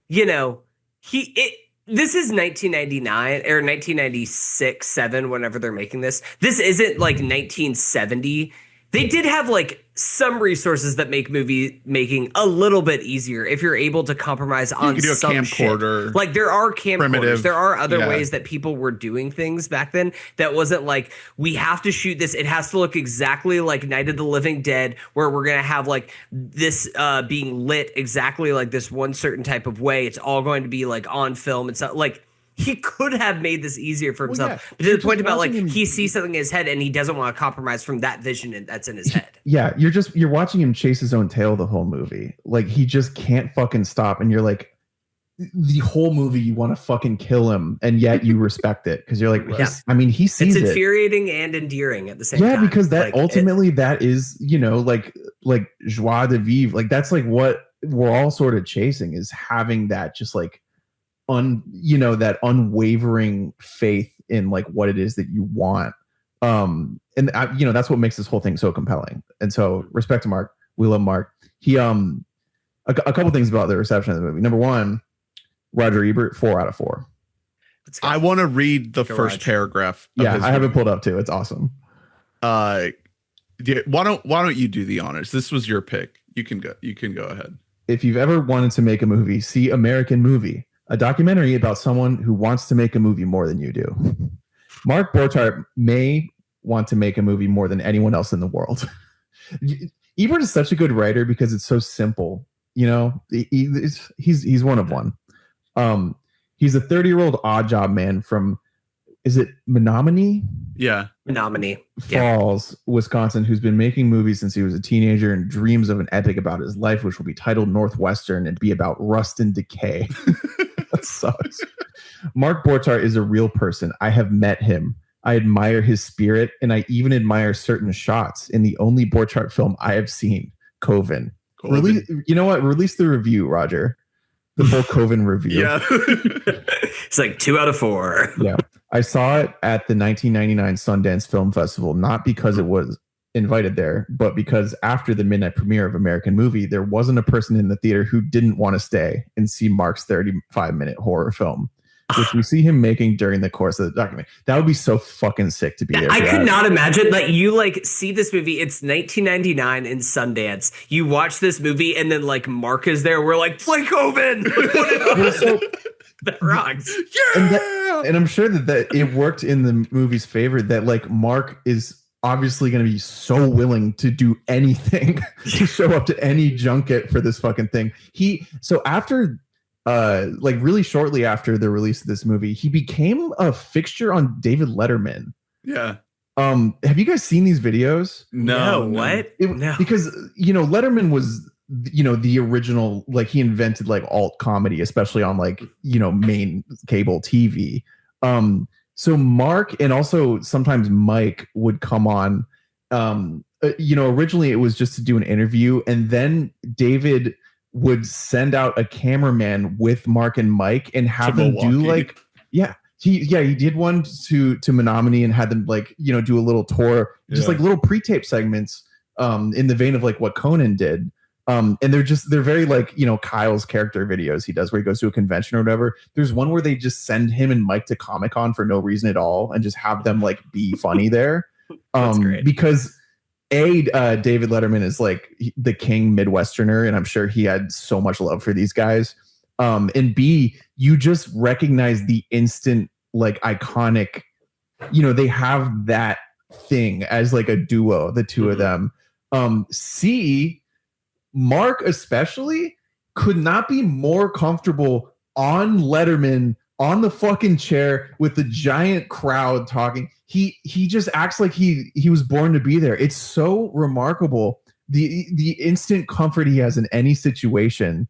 this is 1999 or 1996, 7, whenever they're making this. This isn't like 1970. They did have like some resources that make movie making a little bit easier if you're able to compromise on you can do some a camcorder. Shit. Like there are camcorders. Primitive. There are other ways that people were doing things back then that wasn't like, we have to shoot this. It has to look exactly like Night of the Living Dead, where we're going to have like this being lit exactly like this one certain type of way. It's all going to be like on film and stuff. Like, he could have made this easier for himself. But to the point about like he sees something in his head and he doesn't want to compromise from that vision that's in his head. Yeah, you're watching him chase his own tail the whole movie. Like he just can't fucking stop, and you're like, the whole movie you want to fucking kill him, and yet you respect it because you're like, I mean, he sees it's infuriating and endearing at the same time. Yeah, because that like, ultimately that is like joie de vivre. Like that's like what we're all sort of chasing, is having that just like that unwavering faith in like what it is that you want. And that's what makes this whole thing so compelling. And so respect to Mark. We love Mark. He a couple things about the reception of the movie. Number one, Roger Ebert, 4 out of 4. I want to read the first paragraph. Yeah, I have it pulled up too. It's awesome. Why don't you do the honors? This was your pick. You can go ahead. If you've ever wanted to make a movie, see American Movie, a documentary about someone who wants to make a movie more than you do. Mark Borchardt may want to make a movie more than anyone else in the world. Ebert is such a good writer because it's so simple. He's one of one. He's a 30-year-old odd job man from, is it Menominee? Yeah. Menominee Falls, Wisconsin, who's been making movies since he was a teenager and dreams of an epic about his life, which will be titled Northwestern and be about rust and decay. That sucks. Mark Borchardt is a real person. I have met him. I admire his spirit, and I even admire certain shots in the only Borchardt film I have seen, Coven. You know what? Release the review, Roger. The full Coven review. Yeah. It's like 2 out of 4. Yeah. I saw it at the 1999 Sundance Film Festival, not because it invited there, but because after the midnight premiere of American Movie, there wasn't a person in the theater who didn't want to stay and see Mark's 35-minute horror film, which we see him making during the course of the documentary. That would be so fucking sick to be there. I could not imagine that you like see this movie. It's 1999 in Sundance. You watch this movie and then like Mark is there. We're like, play Coven. That rocks. Yeah. And I'm sure that it worked in the movie's favor that like Mark is obviously going to be so willing to do anything to show up to any junket for this fucking thing. So after like really shortly after the release of this movie, he became a fixture on David Letterman. Yeah. Have you guys seen these videos? No. What? No. Because, you know, Letterman was, you know, the original, like he invented like alt comedy, especially on like, you know, main cable TV. So Mark and also sometimes Mike would come on, you know, originally it was just to do an interview, and then David would send out a cameraman with Mark and Mike and have them Milwaukee. do like, he did one to Menominee and had them like, you know, do a little tour, just like little pre-tape segments, in the vein of like what Conan did. And they're very like, you know, Kyle's character videos he does where he goes to a convention or whatever. There's one where they just send him and Mike to Comic-Con for no reason at all and just have them like be funny there. That's great. Because David Letterman is like the king Midwesterner, and I'm sure he had so much love for these guys. And B, you just recognize the instant like iconic, you know, they have that thing as like a duo, the two of them. C, Mark especially could not be more comfortable on Letterman on the fucking chair with the giant crowd talking. He just acts like he was born to be there. It's so remarkable the instant comfort he has in any situation.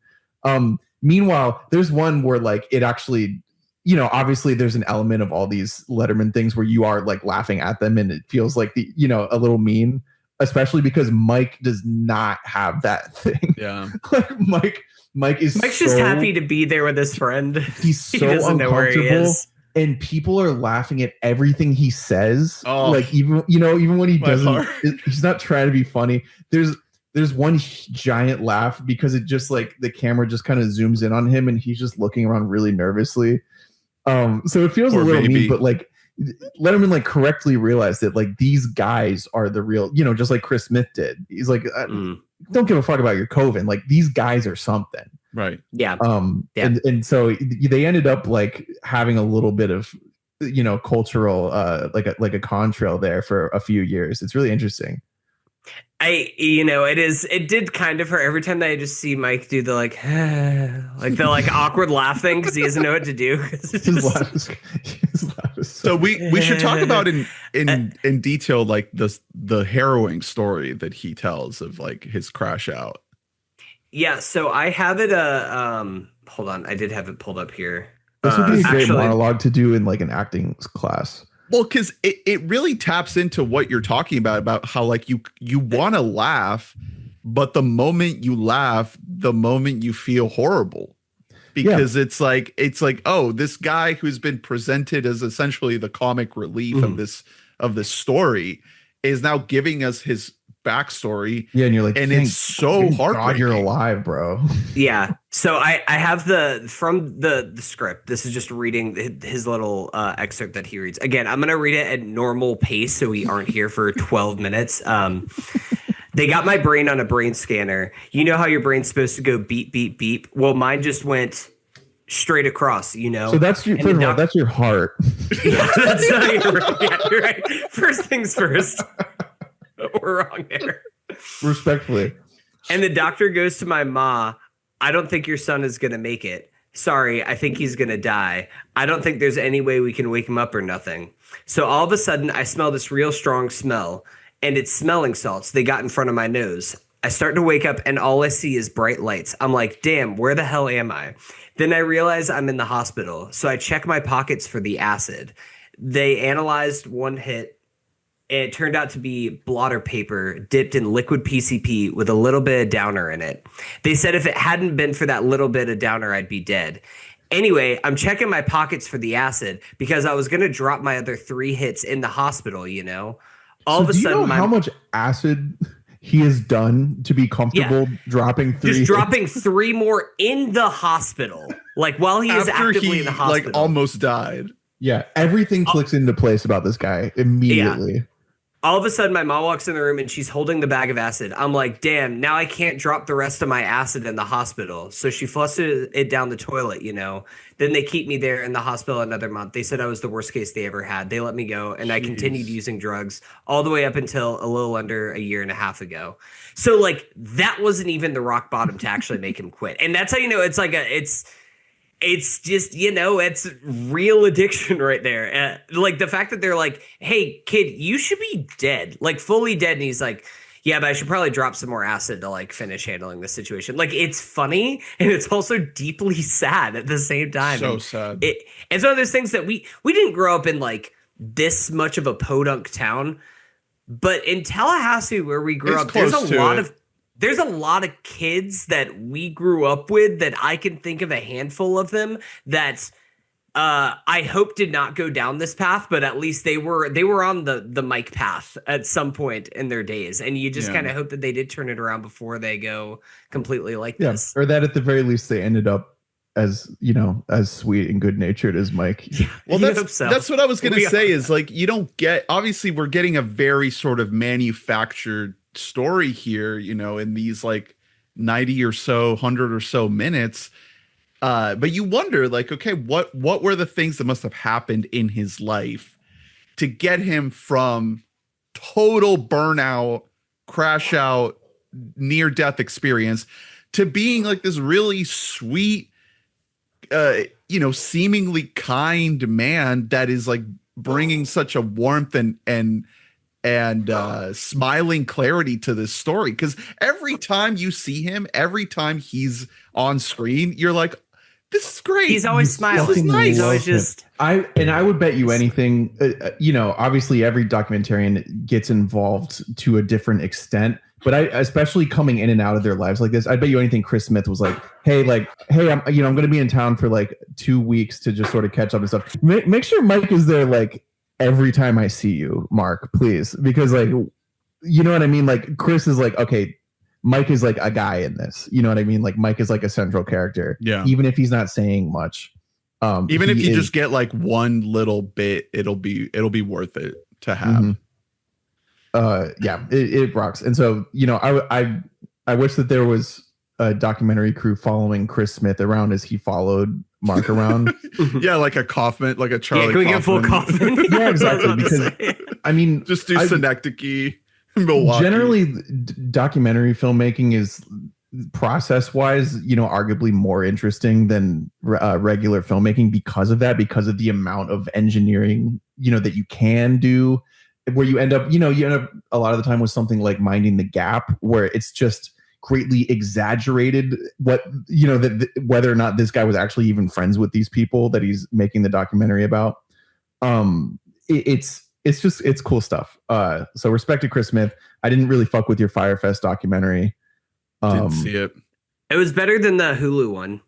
Meanwhile, there's one where like it actually, you know, obviously there's an element of all these Letterman things where you are like laughing at them and it feels like the, you know, a little mean. Especially because Mike does not have that thing. Yeah. Like Mike's just happy to be there with his friend. He's so uncomfortable. And people are laughing at everything he says. Oh, like even when he doesn't, he's not trying to be funny. There's one giant laugh because it just like the camera just kind of zooms in on him and he's just looking around really nervously. So it feels a little mean, but like Letterman like correctly realized that like these guys are the real, you know, just like Chris Smith did. He's like, don't give a fuck about your Coven. Like these guys are something. Right. Yeah. And so they ended up like having a little bit of, you know, cultural like a contrail there for a few years. It's really interesting. It did kind of hurt every time that I just see Mike do the like the like awkward laugh thing because he doesn't know what to do. His laugh is so we should talk about in detail like the harrowing story that he tells of like his crash out. Yeah, so I have it hold on, I did have it pulled up here. This would be a great monologue to do in like an acting class. Well, because it really taps into what you're talking about how like you want to laugh, but the moment you laugh, the moment you feel horrible, because it's like, oh, this guy who's been presented as essentially the comic relief of this story is now giving us his backstory. Yeah, and you're like, and it's so heartbreaking. You're alive, bro. Yeah. So I have from the script. This is just reading his little excerpt that he reads. Again, I'm gonna read it at normal pace so we aren't here for 12 minutes. They got my brain on a brain scanner. You know how your brain's supposed to go beep beep beep. Well, mine just went straight across. You know. So that's your that's your heart. Yeah, that's not your. Yeah, you're right. First things first. We're wrong there. Respectfully. And the doctor goes to my ma. I don't think your son is going to make it. Sorry, I think he's going to die. I don't think there's any way we can wake him up or nothing. So all of a sudden, I smell this real strong smell, and it's smelling salts. They got in front of my nose. I start to wake up, and all I see is bright lights. I'm like, damn, where the hell am I? Then I realize I'm in the hospital. So I check my pockets for the acid. They analyzed one hit. It turned out to be blotter paper dipped in liquid PCP with a little bit of downer in it. They said if it hadn't been for that little bit of downer, I'd be dead. Anyway, I'm checking my pockets for the acid because I was going to drop my other 3 hits in the hospital, you know. All of a do you sudden, know how much acid he has done to be comfortable dropping 3? Just dropping 3 more in the hospital, like while he is actively in the hospital, like almost died. Yeah, everything clicks into place about this guy immediately. Yeah. All of a sudden, my mom walks in the room and she's holding the bag of acid. I'm like, damn, now I can't drop the rest of my acid in the hospital. So she flushes it down the toilet, you know. Then they keep me there in the hospital another month. They said I was the worst case they ever had. They let me go, and I continued using drugs all the way up until a little under a year and a half ago. So, like, that wasn't even the rock bottom to actually make him quit. And that's how you know it's like it's just, you know, it's real addiction right there. Like the fact that they're like, hey, kid, you should be dead, like fully dead. And he's like, yeah, but I should probably drop some more acid to like finish handling this situation. Like it's funny and it's also deeply sad at the same time. So sad. It's one of those things that we didn't grow up in like this much of a podunk town. But in Tallahassee, where we grew up, there's a lot of kids that we grew up with that I can think of a handful of them that I hope did not go down this path, but at least they were on the Mike path at some point in their days. And you just kind of hope that they did turn it around before they go completely like this. Or that at the very least they ended up as, you know, as sweet and good natured as Mike. Yeah, well, that's what I was going to say is like, you don't get, obviously we're getting a very sort of manufactured story here, you know, in these like 90 or so 100 or so minutes, but you wonder like, okay, what were the things that must have happened in his life to get him from total burnout, crash out, near death experience to being like this really sweet, you know, seemingly kind man that is like bringing such a warmth and smiling clarity to this story. Because every time you see him, every time he's on screen, you're like, this is great. He's always smiling. This is nice. He's always just. I would bet you anything. You know, obviously every documentarian gets involved to a different extent, but especially coming in and out of their lives like this, I bet you anything. Chris Smith was like, hey, I'm going to be in town for like 2 weeks to just sort of catch up and stuff. Make sure Mike is there like every time I see you, Mark, please, because like, you know what I mean? Like Chris is like, okay, Mike is like a guy in this. You know what I mean? Like Mike is like a central character. Yeah. Even if he's not saying much. Even if you just get like one little bit, it'll be worth it to have. Yeah, it rocks. And so, you know, I wish that there was a documentary crew following Chris Smith around as he followed Mark around. Yeah, like a Kaufman, like a Charlie. Yeah, can we get full Kaufman? Yeah, exactly. Because I mean, just do Synecdoche, Milwaukee. Generally, documentary filmmaking is process-wise, you know, arguably more interesting than regular filmmaking because of that, because of the amount of engineering, you know, that you can do. Where you end up a lot of the time with something like Minding the Gap, where it's just greatly exaggerated what, you know, whether or not this guy was actually even friends with these people that he's making the documentary about. It's cool stuff. So respect to Chris Smith. I didn't really fuck with your Firefest documentary. Didn't see it. It was better than the Hulu one.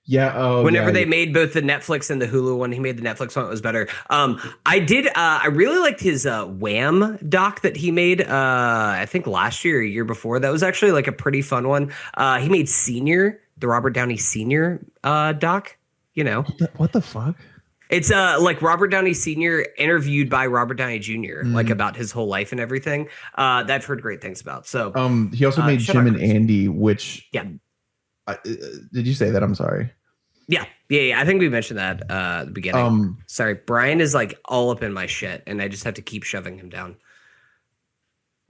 Yeah. Whenever they made both the Netflix and the Hulu one, he made the Netflix one. It was better. I really liked his Wham doc that he made. I think last year or a year before. That was actually like a pretty fun one. He made Senior, the Robert Downey Sr. Doc. You know what the fuck? It's like Robert Downey Sr. interviewed by Robert Downey Jr. Like about his whole life and everything. That I've heard great things about. So he also made Jim and Andy, which did you say that? I'm sorry. Yeah. I think we mentioned that at the beginning. Sorry, Brian is like all up in my shit, and I just have to keep shoving him down.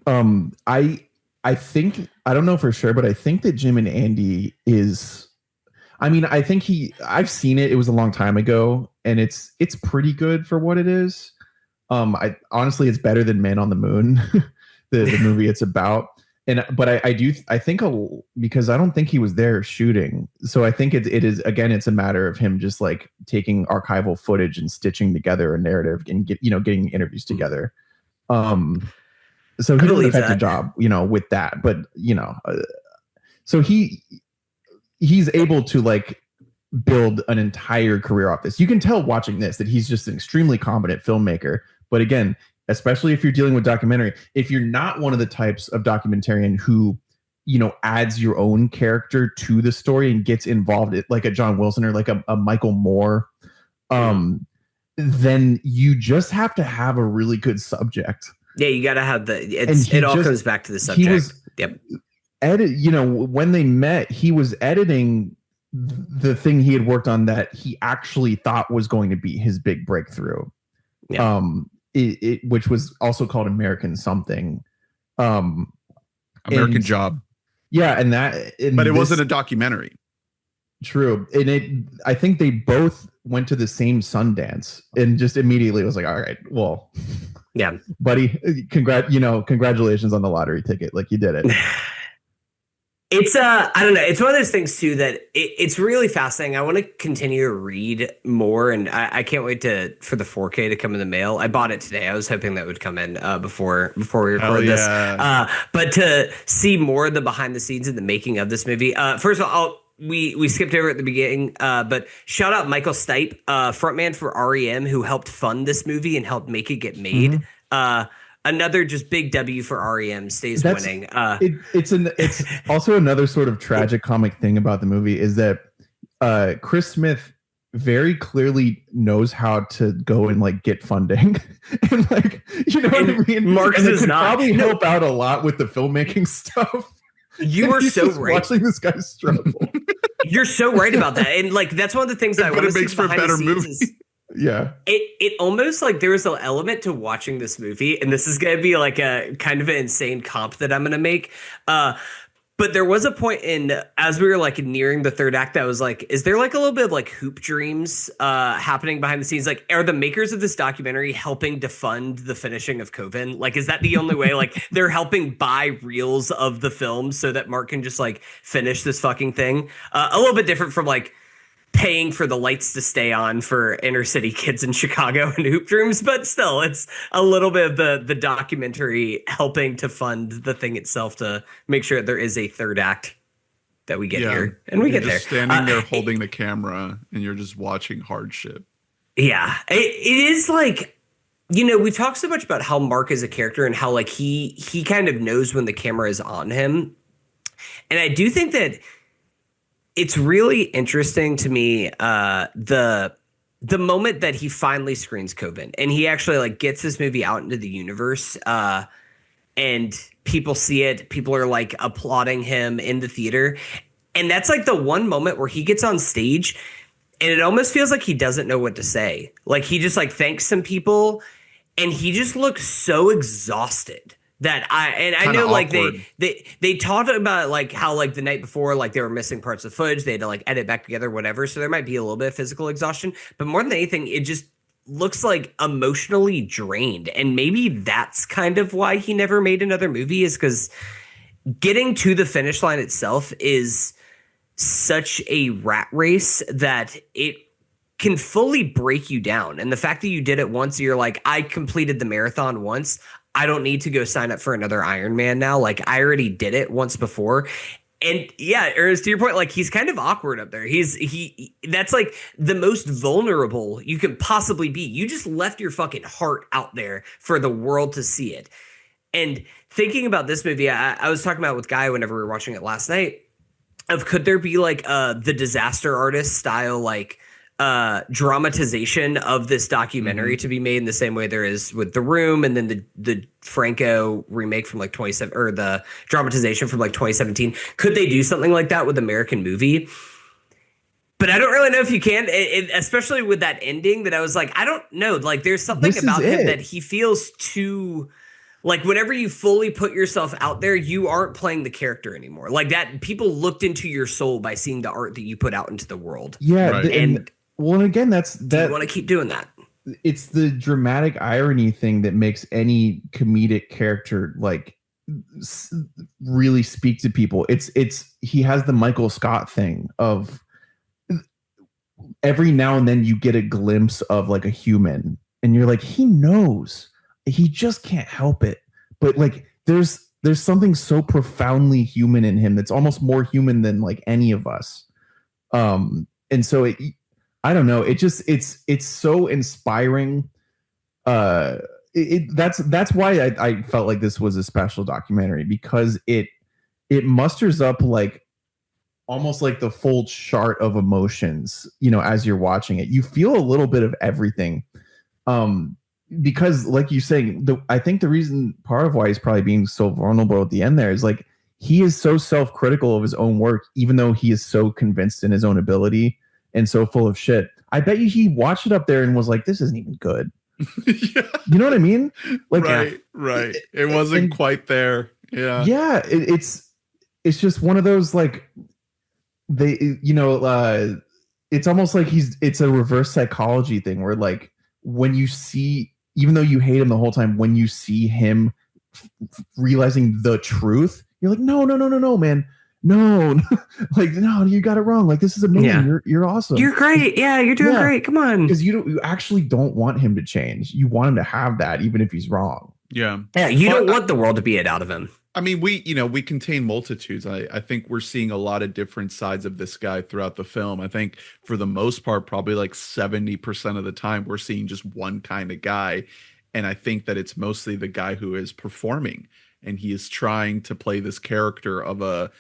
I think, I don't know for sure, but I think that Jim and Andy is. I mean, I think I've seen it. It was a long time ago, and it's pretty good for what it is. Honestly, it's better than Man on the Moon, the movie it's about. But I think because I don't think he was there shooting. So I think it is, again, it's a matter of him just like taking archival footage and stitching together a narrative and getting interviews together. So he did an effective job, you know, with that, but you know, so he's able to like build an entire career off this. You can tell watching this that he's just an extremely competent filmmaker, but again, especially if you're dealing with documentary. If you're not one of the types of documentarian who, adds your own character to the story and gets involved, like a John Wilson or like a Michael Moore, then you just have to have a really good subject. Yeah, you got to have it all comes back to the subject. When they met, he was editing the thing he had worked on that he actually thought was going to be his big breakthrough. Yeah. Which was also called American Something. American Job. Yeah, but it wasn't a documentary. True. And I think they both went to the same Sundance and just immediately was like, all right, well, yeah, buddy, congratulations on the lottery ticket. Like, you did it. It's I don't know. It's one of those things too that it's really fascinating. I want to continue to read more, and I can't wait for the 4K to come in the mail. I bought it today. I was hoping that would come in before we record this. But to see more of the behind the scenes and the making of this movie. First of all, we skipped over at the beginning, but shout out Michael Stipe, frontman for REM, who helped fund this movie and helped make it get made. Another just big W for REM, stays winning. It's also another sort of tragic comic thing about the movie is that Chris Smith very clearly knows how to go and like get funding and like, what I mean? Mark does not probably help out a lot with the filmmaking stuff. You are so right. Watching this guy struggle. You're so right about that. And like, that's one of the things that I want to see for a better movie. Yeah. It almost like there was an element to watching this movie, and this is going to be like a kind of an insane comp that I'm going to make. But there was a point as we were like nearing the third act that was like, is there like a little bit of like hoop dreams happening behind the scenes? Like, are the makers of this documentary helping to fund the finishing of Coven? Like, is that the only way? Like, they're helping buy reels of the film so that Mark can just like finish this fucking thing? A little bit different from like paying for the lights to stay on for inner city kids in Chicago and hoop dreams, but still, it's a little bit of the documentary helping to fund the thing itself to make sure that there is a third act that we get here, and we get there. Standing there holding the camera, and you're just watching hardship. Yeah, it is like, we've talked so much about how Mark is a character and how like he kind of knows when the camera is on him, and I do think that it's really interesting to me, the moment that he finally screens Coven and he actually like gets this movie out into the universe, and people see it. People are like applauding him in the theater. And that's like the one moment where he gets on stage and it almost feels like he doesn't know what to say. Like, he just like thanks some people and he just looks so exhausted. I know like they talked about like how like the night before like they were missing parts of footage, they had to like edit back together, whatever, so there might be a little bit of physical exhaustion, but more than anything it just looks like emotionally drained. And maybe that's kind of why he never made another movie, is because getting to the finish line itself is such a rat race that it can fully break you down. And the fact that you did it once, you're like, I completed the marathon once, I don't need to go sign up for another Ironman now. Like, I already did it once before. And yeah, Ernest, to your point, like, he's kind of awkward up there. That's like the most vulnerable you can possibly be. You just left your fucking heart out there for the world to see it. And thinking about this movie, I was talking about with Guy whenever we were watching it last night, of could there be like the Disaster Artist style, like, dramatization of this documentary to be made in the same way there is with The Room, and then the Franco remake from like 27, or the dramatization from like 2017. Could they do something like that with American Movie? But I don't really know if you can, especially with that ending that I was like, I don't know. Like, there's something about him that he feels too, like, whenever you fully put yourself out there, you aren't playing the character anymore. Like, that people looked into your soul by seeing the art that you put out into the world. Yeah. Right. And again, that's that. You want to keep doing that. It's the dramatic irony thing that makes any comedic character like really speak to people. He has the Michael Scott thing of every now and then you get a glimpse of like a human and you're like, he knows, he just can't help it. But like, there's something so profoundly human in him that's almost more human than like any of us. And so I don't know. It's so inspiring. that's why I felt like this was a special documentary, because it musters up like almost like the full chart of emotions, as you're watching it. You feel a little bit of everything. Because like you're saying, I think the reason, part of why he's probably being so vulnerable at the end there, is like he is so self-critical of his own work, even though he is so convinced in his own ability and so full of shit. I bet you he watched it up there and was like, this isn't even good. Yeah. You know what I mean? Like, right. It wasn't quite there. Yeah. Yeah. It's just one of those, like, it's almost like it's a reverse psychology thing where, like, when you see, even though you hate him the whole time, when you see him realizing the truth, you're like, no, man. No, like, no, you got it wrong. Like, this is amazing. Yeah. You're awesome. You're great. Yeah, you're doing great. Come on. Because you actually don't want him to change. You want him to have that, even if he's wrong. Yeah. Yeah, you don't want the world to beat it out of him. I mean, we contain multitudes. I think we're seeing a lot of different sides of this guy throughout the film. I think for the most part, probably like 70% of the time, we're seeing just one kind of guy. And I think that it's mostly the guy who is performing, and he is trying to play this character of a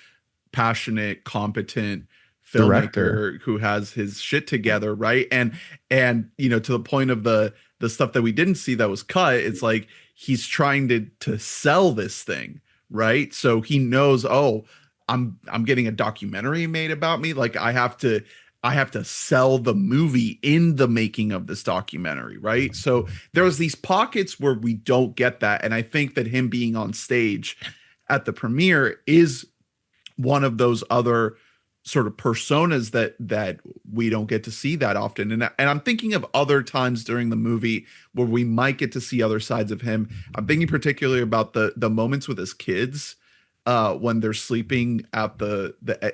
passionate, competent filmmaker who has his shit together, right? And to the point of the stuff that we didn't see that was cut, it's like he's trying to sell this thing, right? So he knows, oh, I'm getting a documentary made about me, like I have to sell the movie in the making of this documentary, right? So there's these pockets where we don't get that, and I think that him being on stage at the premiere is one of those other sort of personas that we don't get to see that often. And I'm thinking of other times during the movie where we might get to see other sides of him. I'm thinking particularly about the moments with his kids when they're sleeping at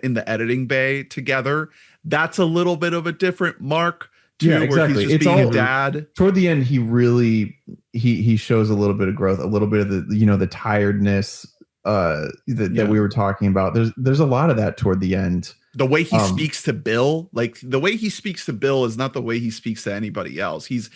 in the editing bay together. That's a little bit of a different Mark too, yeah, exactly. Where he's just being a dad. Toward the end, he really he shows a little bit of growth, a little bit of the tiredness that we were talking about. There's a lot of that toward the end. The way he speaks to Bill, like the way he speaks to Bill is not the way he speaks to anybody else. He's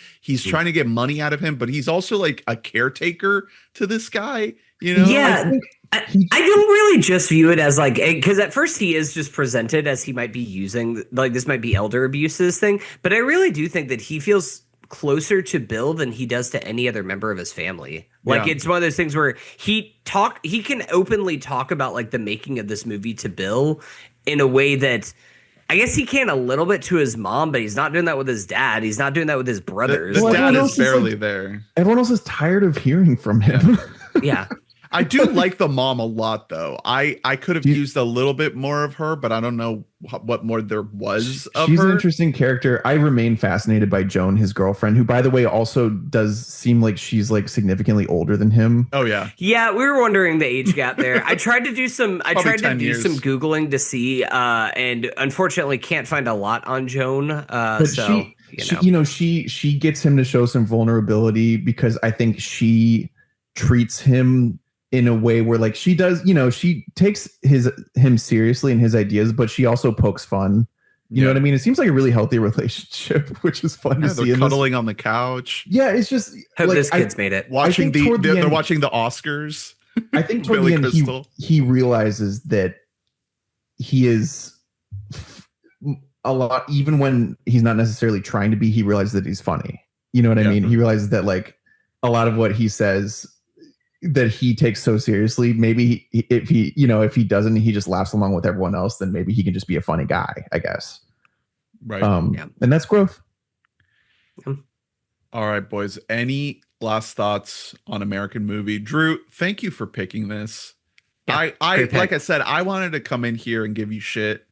trying to get money out of him, but he's also like a caretaker to this guy, Yeah. I don't really just view it as like, because at first he is just presented as he might be using, like, this might be elder abuses thing, but I really do think that he feels closer to Bill than he does to any other member of his family. Like, it's one of those things where he can openly talk about like the making of this movie to Bill in a way that I guess he can a little bit to his mom, but he's not doing that with his dad. He's not doing that with his brothers. The dad is barely there. Everyone else is tired of hearing from him. Yeah. I do like the mom a lot, though. I could have used a little bit more of her, but I don't know what more there was of her. She's an interesting character. I remain fascinated by Joan, his girlfriend, who, by the way, also does seem like she's like significantly older than him. Oh yeah, yeah. We were wondering the age gap there. I tried to do some. I tried to do some Googling to see, and unfortunately, can't find a lot on Joan. But she gets him to show some vulnerability because I think she treats him in a way where, like, she does, she takes him seriously and his ideas, but she also pokes fun. You know what I mean? It seems like a really healthy relationship, which is fun to see. They're cuddling on the couch. Yeah, it's just hope this kid's made it. They're watching the Oscars. I think toward the end he realizes that he is a lot, even when he's not necessarily trying to be. He realizes that he's funny. You know what I mean? He realizes that, like, a lot of what he says that he takes so seriously, maybe if he doesn't, he just laughs along with everyone else, then maybe he can just be a funny guy, I guess. Right. And that's growth. All right, boys. Any last thoughts on American Movie? Drew, thank you for picking this. Yeah, I like I said, I wanted to come in here and give you shit,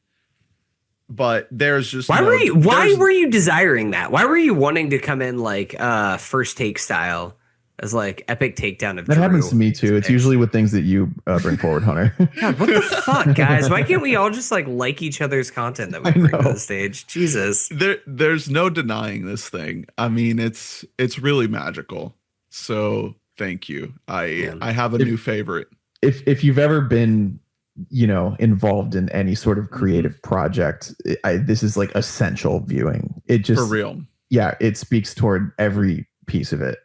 but there's just why were you desiring that? Why were you wanting to come in like first take style? As like epic takedown of that Drew. Happens to me too. It's usually with things that you bring forward, Hunter. God, what the fuck, guys? Why can't we all just like each other's content that we bring to the stage? Jesus, there's no denying this thing. I mean, it's really magical. So thank you. I have a new favorite. If you've ever been, involved in any sort of creative project, this is like essential viewing. It just for real. Yeah, it speaks toward every piece of it.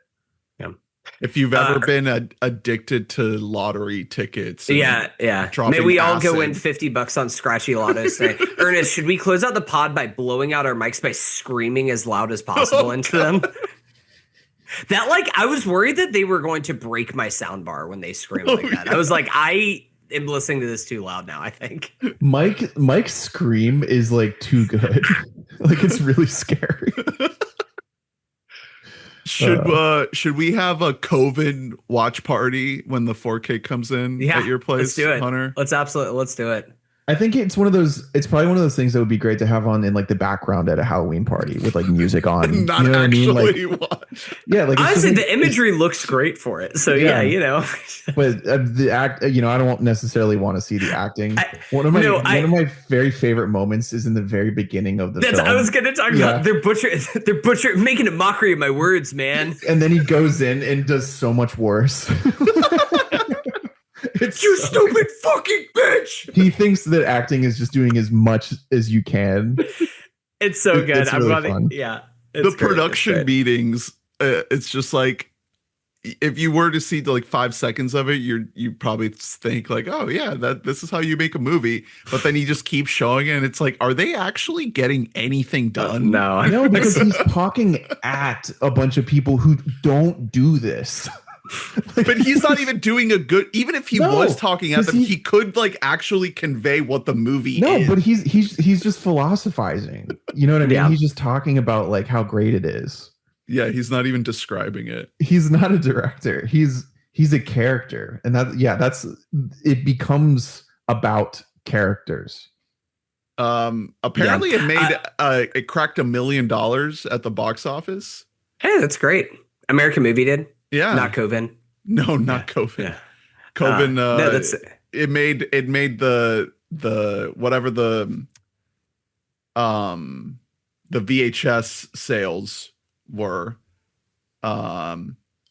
If you've ever been addicted to lottery tickets. Yeah. May we all go win $50 on Scratchy Lotto today. Ernest, should we close out the pod by blowing out our mics by screaming as loud as possible into them? That, like, I was worried that they were going to break my sound bar when they screamed like that. Yeah. I was like, I am listening to this too loud now, I think. Mike's scream is like too good. Like, it's really scary. Should we have a Coven watch party when the 4K comes in at your place, let's do it. Hunter? Let's do it. I think it's probably one of those things that would be great to have on in like the background at a Halloween party with like music on. Not, you know, actually what I mean? Like, yeah, like honestly, the imagery looks great for it. So yeah, you know. But the act, you know, I don't necessarily want to see the acting. One of my very favorite moments is in the very beginning of the film. I was going to talk about they're butcher making a mockery of my words, man. And then he goes in and does so much worse. You stupid fucking bitch. He thinks that acting is just doing as much as you can. It's so good. It's really fun. Yeah. The production meetings, it's just like, if you were to see like 5 seconds of it, you probably think like, oh yeah, this is how you make a movie. But then he just keeps showing it, and it's like, are they actually getting anything done? No, because he's talking at a bunch of people who don't do this. But he's not even doing a good, even if he was talking at them, he could like actually convey what the movie is. No, but he's just philosophizing. You know what I mean? Yeah. He's just talking about like how great it is. Yeah, he's not even describing it. He's not a director. He's a character. And it becomes about characters. Apparently it cracked $1 million at the box office. Hey, that's great. American Movie did. Yeah. Not Coven. No, not Coven. Yeah. Coven it made the whatever the VHS sales were,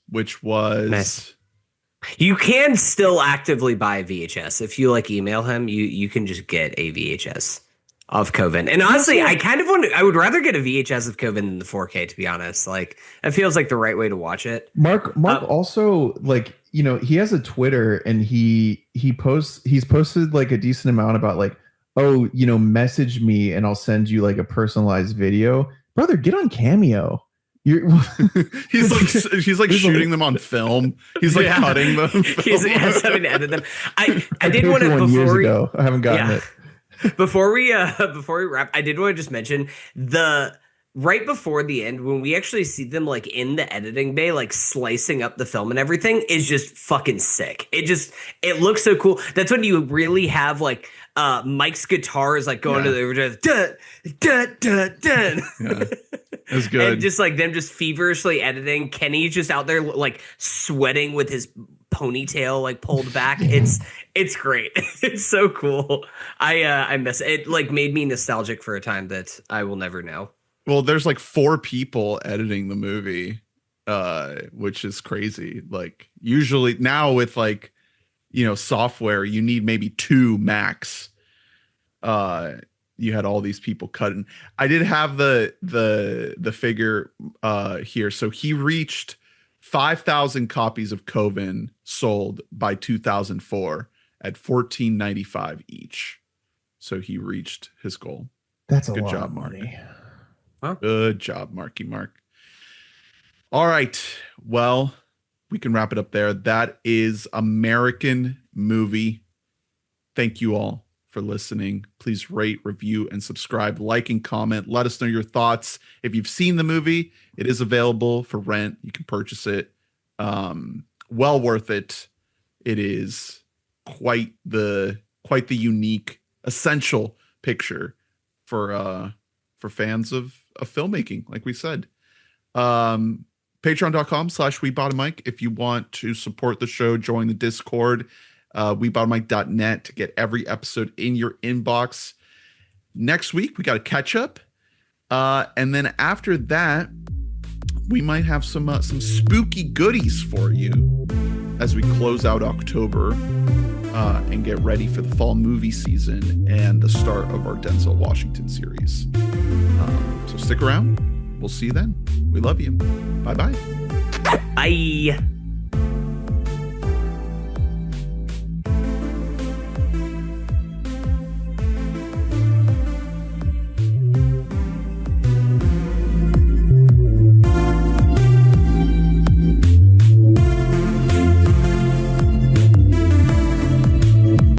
which was nice. You can still actively buy VHS if you like email him. You can just get a VHS of Coven. And honestly, I would rather get a VHS of Coven than the 4K, to be honest. Like, it feels like the right way to watch it. Mark also, like, you know, he has a Twitter, and he's posted like a decent amount about like, oh, you know, message me and I'll send you like a personalized video. Brother, get on Cameo. He's like shooting them on film. He's like cutting them. He's having to edit them. I did want to years ago. I haven't gotten it. Before we wrap, I did want to just mention right before the end, when we actually see them like in the editing bay, like slicing up the film and everything, is just fucking sick. It looks so cool. That's when you really have like Mike's guitar is like going to the overdrive. Dun, dun, dun, dun. Yeah. It's good. And just like them just feverishly editing. Kenny's just out there like sweating with his ponytail like pulled back. It's great. It's so cool. I miss it. Like made me nostalgic for a time that I will never know. Well, there's like 4 people editing the movie, which is crazy. Like usually now with like, you know, software, you need maybe 2 max. You had all these people cutting. I did have the figure here. So he reached 5,000 copies of Coven sold by 2004 at $14.95 each. So he reached his goal. That's a lot of money. Huh? Good job, Marky Mark. All right. Well, we can wrap it up there. That is American Movie. Thank you all for listening. Please rate, review, and subscribe. Like and comment. Let us know your thoughts. If you've seen the movie, it is available for rent. You can purchase it. Well worth it. It is quite the unique, essential picture for fans of filmmaking, like we said. Patreon.com/WeBoughtAMic. If you want to support the show, join the Discord. WeBoughtAMic.net to get every episode in your inbox. Next week, we got a catch up. And then after that, we might have some spooky goodies for you as we close out October and get ready for the fall movie season and the start of our Denzel Washington series. So stick around. We'll see you then. We love you. Bye-bye. Bye.